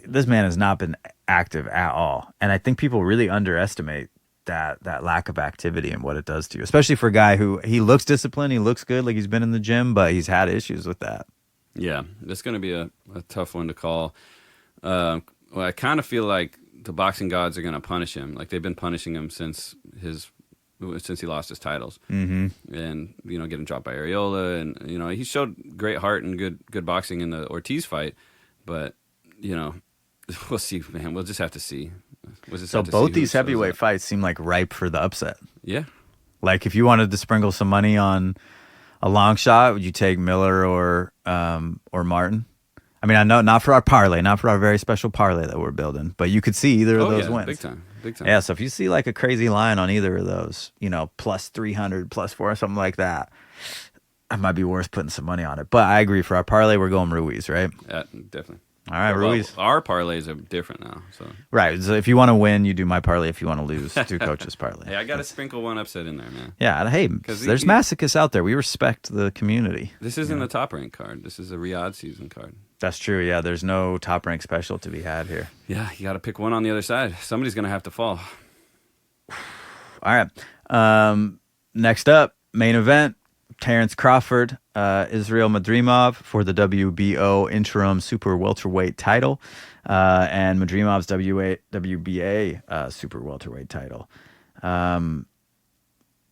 This man has not been active at all. And I think people really underestimate that lack of activity and what it does to you, especially for a guy who, he looks disciplined, he looks good, like he's been in the gym, but he's had issues with that. Yeah, it's going to be a tough one to call. Well, I kind of feel like the boxing gods are going to punish him, like they've been punishing him since he lost his titles, and you know, getting dropped by Areola, and you know, he showed great heart and good boxing in the Ortiz fight, but you know, we'll see, man. We'll just have to see. So both these heavyweight fights seem like ripe for the upset. Yeah. Like if you wanted to sprinkle some money on a long shot, would you take Miller or Martin? I mean, I know not for our parlay, not for our very special parlay that we're building, but you could see either of those wins. Big time. Yeah, so if you see like a crazy line on either of those, you know, plus 300, plus 4, something like that, it might be worth putting some money on it. But I agree, for our parlay, we're going Ruiz, right? Yeah, definitely. All right, Ruiz. Our parlays are different now. So right. So if you want to win, you do my parlay. If you want to lose, do Coach's parlay. Hey, I got to sprinkle one upset in there, man. Yeah. Hey, there's masochists out there. We respect the community. This isn't a top rank card. This is a Riyadh season card. That's true. Yeah. There's no top rank special to be had here. Yeah. You got to pick one on the other side. Somebody's going to have to fall. All right. Next up, main event. Terrence Crawford, Israel Madrimov for the WBO interim super welterweight title, and Madrimov's WBA super welterweight title.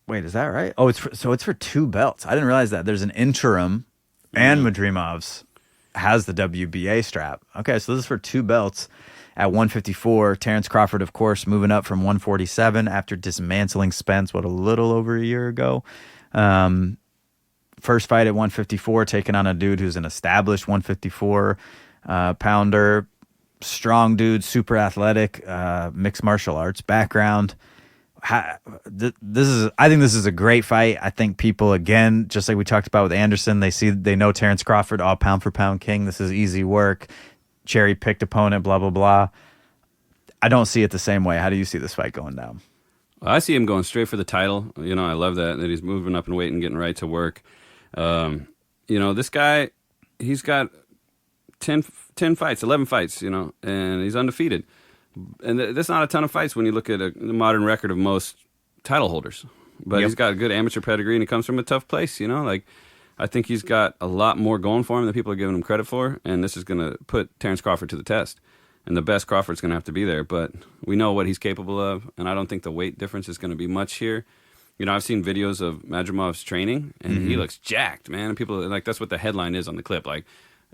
Wait, is that right? Oh, it's for two belts. I didn't realize that. There's an interim, and Madrimov's has the WBA strap. Okay, so this is for two belts at 154. Terrence Crawford, of course, moving up from 147 after dismantling Spence, a little over a year ago. First fight at 154, taking on a dude who's an established 154 pounder, strong dude, super athletic, mixed martial arts background. I think this is a great fight. I think people, again, just like we talked about with Anderson, they know Terrence Crawford, all pound for pound king. This is easy work, cherry picked opponent, blah blah blah. I don't see it the same way. How do you see this fight going down? I see him going straight for the title. You know, I love that he's moving up in weight and getting right to work. You know, this guy, he's got 10 fights, 11 fights, you know, and he's undefeated. And that's not a ton of fights when you look at the modern record of most title holders. But he's got a good amateur pedigree, and he comes from a tough place, you know. Like, I think he's got a lot more going for him than people are giving him credit for, and this is going to put Terrence Crawford to the test. And the best Crawford's going to have to be there, but we know what he's capable of, and I don't think the weight difference is going to be much here. You know, I've seen videos of Madrimov's training, and he looks jacked, man. And people, like, that's what the headline is on the clip, like,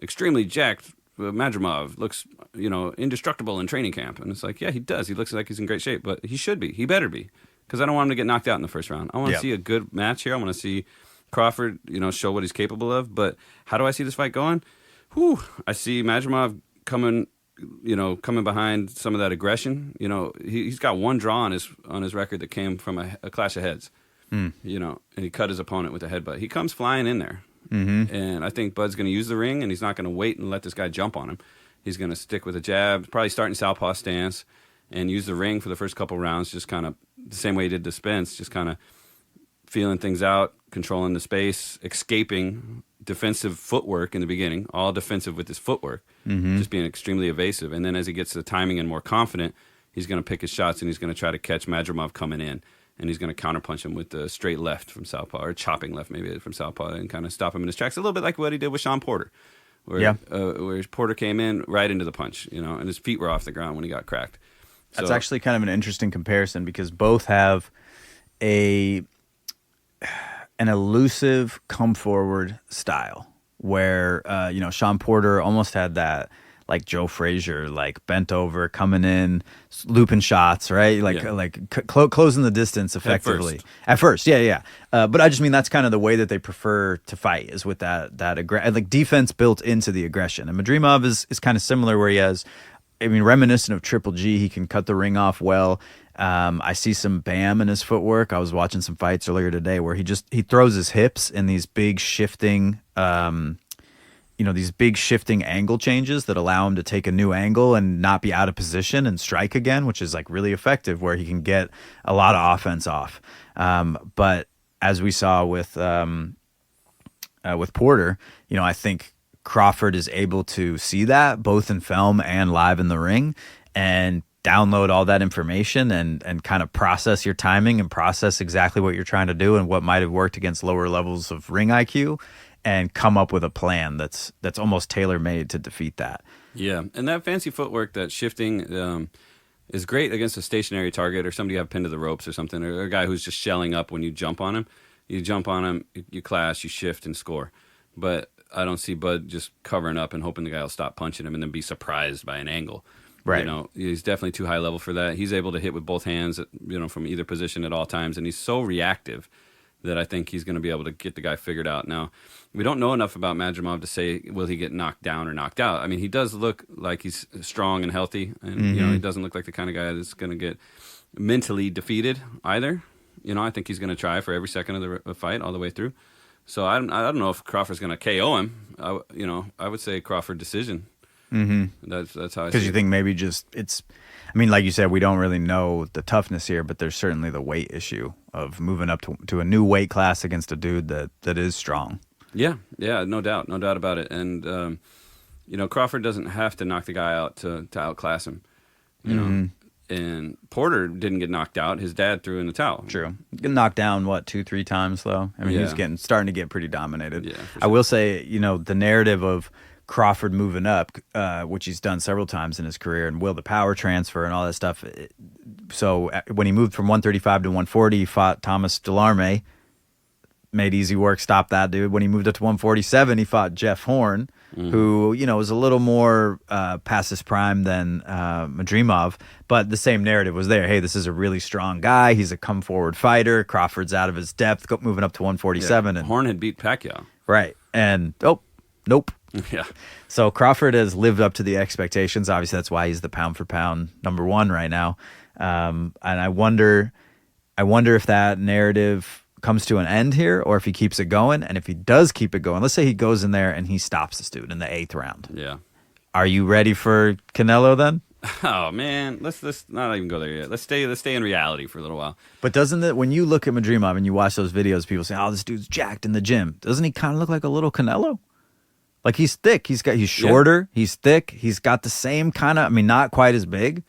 extremely jacked. Madrimov looks, you know, indestructible in training camp. And it's like, yeah, he does. He looks like he's in great shape, but he should be. He better be. because I don't want him to get knocked out in the first round. I want to Yep. see a good match here. I want to see Crawford, show what he's capable of. But how do I see this fight going? I see Madrimov coming behind some of that aggression. He's got one draw on his record that came from a clash of heads. And he cut his opponent with a headbutt. He comes flying in there. Mm-hmm. And I think Bud's going to use the ring, and he's not going to wait and let this guy jump on him. He's going to stick with a jab, probably starting southpaw stance, and use the ring for the first couple rounds, just kind of the same way he did to Spence, just kind of feeling things out, controlling the space, escaping defensive footwork in the beginning, all defensive with his footwork, just being extremely evasive. And then as he gets the timing and more confident, he's going to pick his shots, and he's going to try to catch Madrimov coming in. And he's going to counterpunch him with the straight left from southpaw, or chopping left maybe from southpaw, and kind of stop him in his tracks. A little bit like what he did with Sean Porter, where Porter came in right into the punch, and his feet were off the ground when he got cracked. That's actually kind of an interesting comparison because both have an elusive come forward style where Sean Porter almost had that like Joe Frazier, like bent over, coming in, looping shots, right? Closing the distance effectively. At first, yeah. But I just mean that's kind of the way that they prefer to fight, is with that like defense built into the aggression. And Madrimov is kind of similar, where he has, reminiscent of Triple G. He can cut the ring off well. I see some bam in his footwork. I was watching some fights earlier today where he throws his hips in these big shifting angle changes that allow him to take a new angle and not be out of position and strike again, which is like really effective, where he can get a lot of offense off. But as we saw with Porter, I think Crawford is able to see that both in film and live in the ring, and download all that information and kind of process your timing and process exactly what you're trying to do and what might have worked against lower levels of ring IQ, and come up with a plan that's almost tailor-made to defeat that. Yeah, and that fancy footwork, that shifting, is great against a stationary target or somebody you have pinned to the ropes or something, or a guy who's just shelling up when you jump on him. You jump on him, you clash, you shift and score. But I don't see Bud just covering up and hoping the guy will stop punching him and then be surprised by an angle. Right. He's definitely too high level for that. He's able to hit with both hands, from either position at all times, and he's so reactive that I think he's going to be able to get the guy figured out. Now, we don't know enough about Madrimov to say, will he get knocked down or knocked out? He does look like he's strong and healthy, and he doesn't look like the kind of guy that's going to get mentally defeated either. I think he's going to try for every second of the fight all the way through. So I don't know if Crawford's going to KO him. I would say Crawford decision. Mm-hmm. That's how I see it. Because you think maybe like you said, we don't really know the toughness here, but there's certainly the weight issue of moving up to a new weight class against a dude that is strong. Yeah, no doubt about it. And Crawford doesn't have to knock the guy out to outclass him. And Porter didn't get knocked out. His dad threw in the towel. True. Getting knocked down, 2-3 times though. He was starting to get pretty dominated. Yeah, for sure. I will say, the narrative of Crawford moving up, which he's done several times in his career, and will the power transfer and all that stuff. So when he moved from 135 to 140, he fought Thomas Delarme, made easy work, stopped that dude. When he moved up to 147, he fought Jeff Horn, who, was a little more past his prime than Madrimov, but the same narrative was there. Hey, this is a really strong guy. He's a come-forward fighter. Crawford's out of his depth, moving up to 147. Yeah. And Horn had beat Pacquiao. Right. And, nope. Yeah. So Crawford has lived up to the expectations. Obviously, that's why he's the pound-for-pound number one right now. And I wonder if that narrative comes to an end here, or if he keeps it going. And if he does keep it going, let's say he goes in there and he stops this dude in the 8th round. Yeah. Are you ready for Canelo then? Oh man, let's not even go there yet. Let's stay in reality for a little while. But doesn't it, when you look at Madrimov and you watch those videos, people say, "Oh, this dude's jacked in the gym." Doesn't he kind of look like a little Canelo? Like he's thick. He's shorter. Yeah. He's thick. He's got the same kind of. Not quite as big.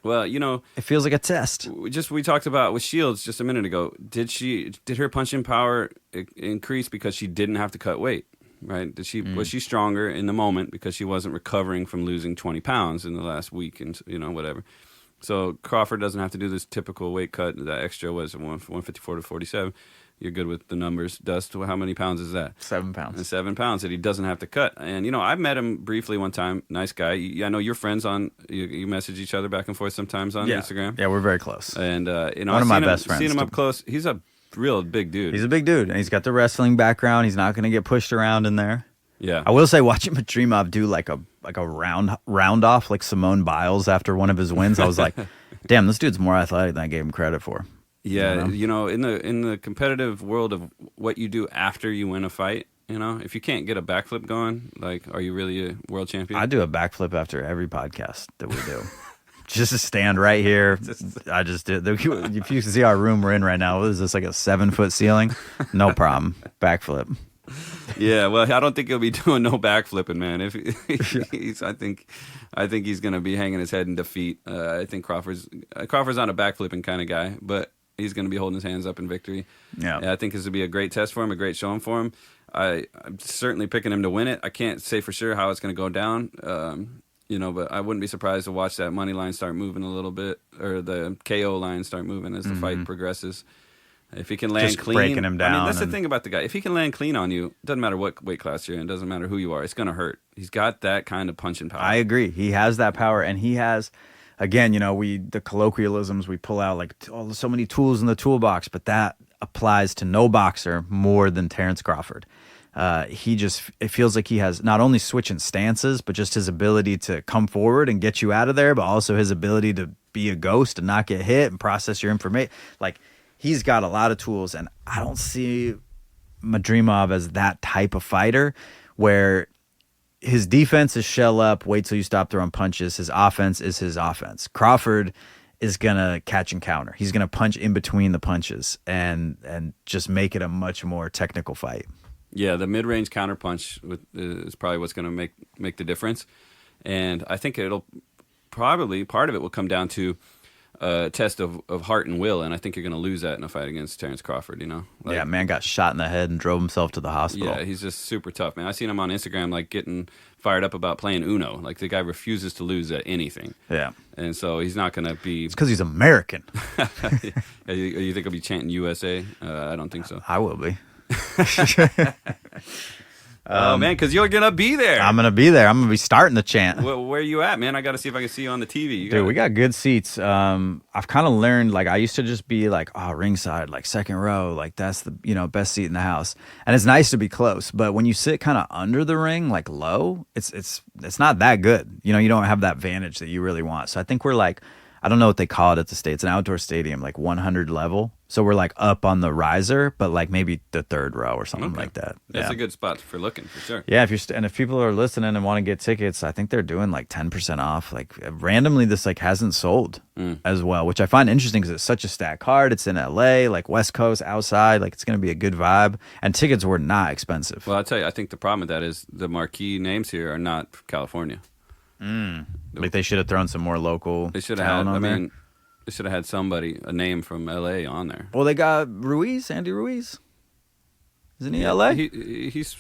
Well, it feels like a test. We talked about with Shields just a minute ago. Did her punching power increase because she didn't have to cut weight? Right? Was she stronger in the moment because she wasn't recovering from losing 20 pounds in the last week and whatever? So Crawford doesn't have to do this typical weight cut. That extra was 154 to 47. You're good with the numbers. Dust, how many pounds is that? 7 pounds. And 7 pounds that he doesn't have to cut. And, I met him briefly one time. Nice guy. I know you're friends you message each other back and forth sometimes on Instagram. Yeah, we're very close. And, one of my best friends. Seen him up close. He's a real big dude. He's a big dude, and he's got the wrestling background. He's not going to get pushed around in there. Yeah. I will say, watching Madrimov do like a round off like Simone Biles after one of his wins, I was like, damn, this dude's more athletic than I gave him credit for. Yeah, in the competitive world of what you do after you win a fight, if you can't get a backflip going, like, are you really a world champion? I do a backflip after every podcast that we do. Just to stand right here. I just did. If you see our room we're in right now, what is this, like a 7-foot ceiling? No problem. Backflip. Yeah, well, I don't think he'll be doing no backflipping, man. I think he's going to be hanging his head in defeat. I think Crawford's not a backflipping kind of guy, but he's going to be holding his hands up in victory. Yeah, I think this would be a great test for him, a great showing for him. I'm certainly picking him to win it. I can't say for sure how it's going to go down, but I wouldn't be surprised to watch that money line start moving a little bit, or the KO line start moving as the fight progresses. If he can land just clean, breaking him down. That's the thing about the guy. If he can land clean on you, doesn't matter what weight class you're in, doesn't matter who you are, it's going to hurt. He's got that kind of punching power. I agree. He has that power, and he has, again, the colloquialisms we pull out, like so many tools in the toolbox, but that applies to no boxer more than Terrence Crawford. It feels like he has not only switching stances, but just his ability to come forward and get you out of there, but also his ability to be a ghost and not get hit and process your information. Like, he's got a lot of tools, and I don't see Madrimov as that type of fighter where his defense is shell up, wait till you stop throwing punches. His offense is his offense. Crawford is going to catch and counter. He's going to punch in between the punches and just make it a much more technical fight. Yeah, the mid-range counterpunch is probably what's going to make the difference. And I think it'll probably, part of it will come down to a test of heart and will, and I think you're going to lose that in a fight against Terrence Crawford, Yeah, man got shot in the head and drove himself to the hospital. Yeah, he's just super tough, man. I seen him on Instagram, like, getting fired up about playing Uno. Like, the guy refuses to lose at anything. Yeah. And so he's not going to be... It's because he's American. You think he'll be chanting USA? I don't think so. I will be. Oh, man, because you're going to be there. I'm going to be there. I'm going to be starting the chant. Where are you at, man? I got to see if I can see you on the TV. Dude, we got good seats. I've kind of learned, like, I used to just be like, ringside, like second row, like that's the, best seat in the house. And it's nice to be close, but when you sit kind of under the ring, like low, it's not that good. You don't have that vantage that you really want. So I think we're like, I don't know what they call it at the States, an outdoor stadium, like 100 level. So we're like up on the riser, but like maybe the third row or something like that. That's a good spot for looking, for sure. Yeah, if people are listening and want to get tickets, I think they're doing like 10% off. Like randomly, this like hasn't sold as well, which I find interesting because it's such a stacked card. It's in LA, like West Coast, outside. Like it's going to be a good vibe, and tickets were not expensive. Well, I'll tell you, I think the problem with that is the marquee names here are not California. Like they should have thrown some more local. They should have had. They should have had somebody, a name from LA, on there. Well, they got Andy Ruiz. Isn't he LA? He's he's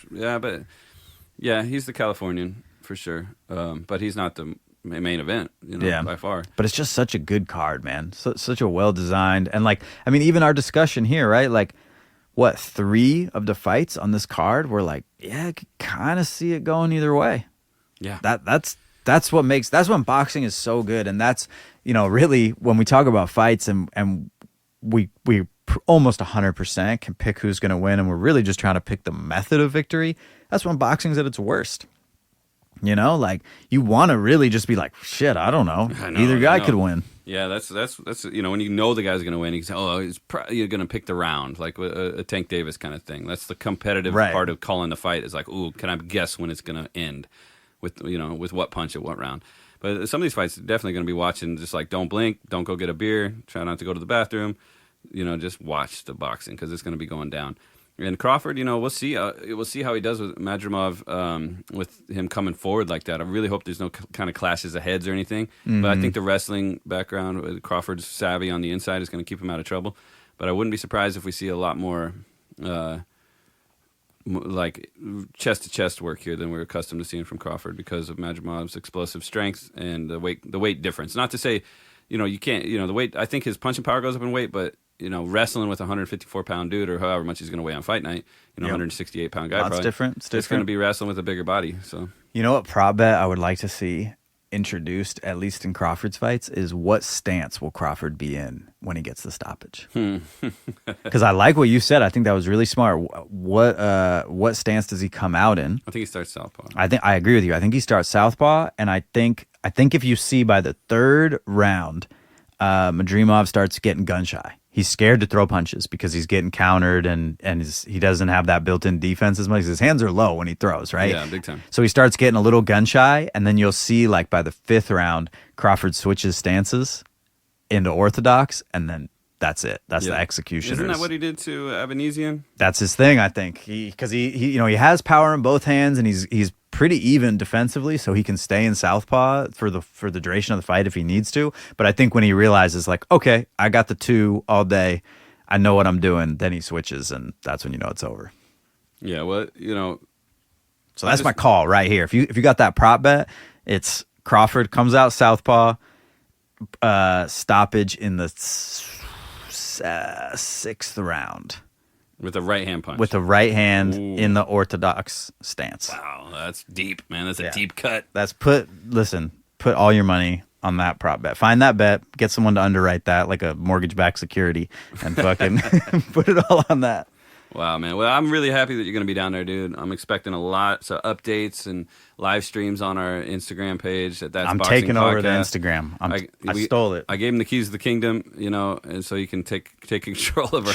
the Californian for sure. But he's not the main event, by far. But it's just such a good card, man. Such a well designed, and like, I mean, even our discussion here, right? Like, what 3 of the fights on this card were like, yeah, I could kind of see it going either way. Yeah, that's when boxing is so good, and that's really when we talk about fights and we almost 100% can pick who's going to win, and we're really just trying to pick the method of victory. That's when boxing's at its worst. Like you want to really just be like, shit, I don't know. Either guy could win. Yeah, that's when the guy's going to win, you can say, you're going to pick the round, like a Tank Davis kind of thing. That's the competitive part of calling the fight. Is like, ooh, can I guess when it's going to end? With what punch at what round. But some of these fights are definitely going to be watching, just like, don't blink, don't go get a beer, try not to go to the bathroom, just watch the boxing because it's going to be going down. And Crawford, we'll see how he does with Madrimov, with him coming forward like that. I really hope there's no kind of clashes of heads or anything. But I think the wrestling background with Crawford's savvy on the inside is going to keep him out of trouble. But I wouldn't be surprised if we see a lot more like chest-to-chest work here than we're accustomed to seeing from Crawford because of Madrimov's explosive strength and the weight difference. Not to say, you can't, the weight, I think his punching power goes up in weight, but wrestling with a 154-pound dude or however much he's going to weigh on fight night. 168-pound guy. That's different. It's going to be wrestling with a bigger body. So you know what prop bet I would like to see introduced, at least in Crawford's fights, is what stance will Crawford be in when he gets the stoppage? Because I like what you said. I think that was really smart. What stance does he come out in? I think he starts southpaw. I agree with you. I think he starts southpaw, and I think if you see by the third round, Madrimov starts getting gun shy. He's scared to throw punches because he's getting countered and he doesn't have that built-in defense as much. His hands are low when he throws, right? Yeah, big time. So he starts getting a little gun shy, and then you'll see, like, by the fifth round, Crawford switches stances into orthodox, and then that's it. That's the execution. Isn't that what he did to Evanesian? That's his thing, I think. Because he has power in both hands, and he's pretty even defensively, so he can stay in southpaw for the duration of the fight if he needs to. But I think when he realizes, like, okay, I got the two all day, I know what I'm doing, then he switches, and that's when you know it's over. Yeah, well, So that's my call right here. If you got that prop bet, it's Crawford comes out southpaw, stoppage in the sixth round. With a right hand punch. With the right hand in the orthodox stance. Wow, that's deep, man. That's a deep cut. Put all your money on that prop bet. Find that bet, get someone to underwrite that like a mortgage-backed security, and fucking put it all on that. Wow, man. Well, I'm really happy that you're going to be down there, dude. I'm expecting a lot of updates and live streams on our Instagram page. That's I'm Boxing taking Podcast. over the Instagram. I stole it. I gave him the keys to the kingdom, and so you can take control of our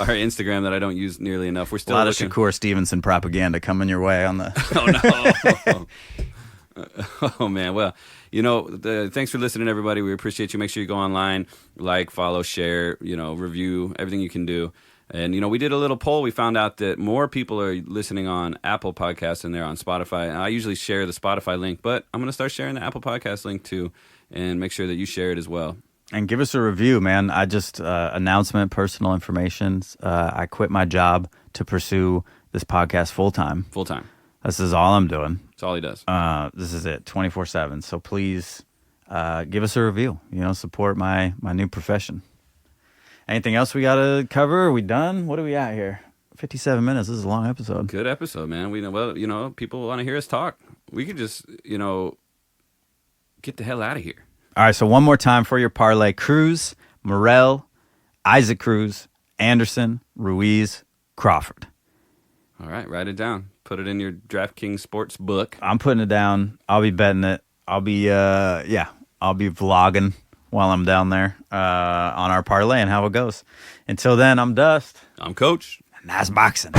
Instagram that I don't use nearly enough. We're still a lot of Shakur Stevenson propaganda coming your way on the. Oh no. Oh man. Well, thanks for listening, everybody. We appreciate you. Make sure you go online, like, follow, share, review, everything you can do. And, we did a little poll. We found out that more people are listening on Apple Podcasts than they're on Spotify. And I usually share the Spotify link, but I'm going to start sharing the Apple Podcast link too, and make sure that you share it as well. And give us a review, man. I just, announcement, personal information. I quit my job to pursue this podcast full-time. Full-time. This is all I'm doing. That's all he does. This is it, 24/7. So please give us a review. Support my new profession. Anything else we got to cover? Are we done? What are we at here? 57 minutes. This is a long episode. Good episode, man. People want to hear us talk. We could just, get the hell out of here. All right, so one more time for your parlay. Cruz, Morrell, Isaac Cruz, Anderson, Ruiz, Crawford. All right, write it down. Put it in your DraftKings sports book. I'm putting it down. I'll be betting it. I'll be vlogging while I'm down there on our parlay and how it goes. Until then, I'm Dust. I'm Coach. And that's boxing.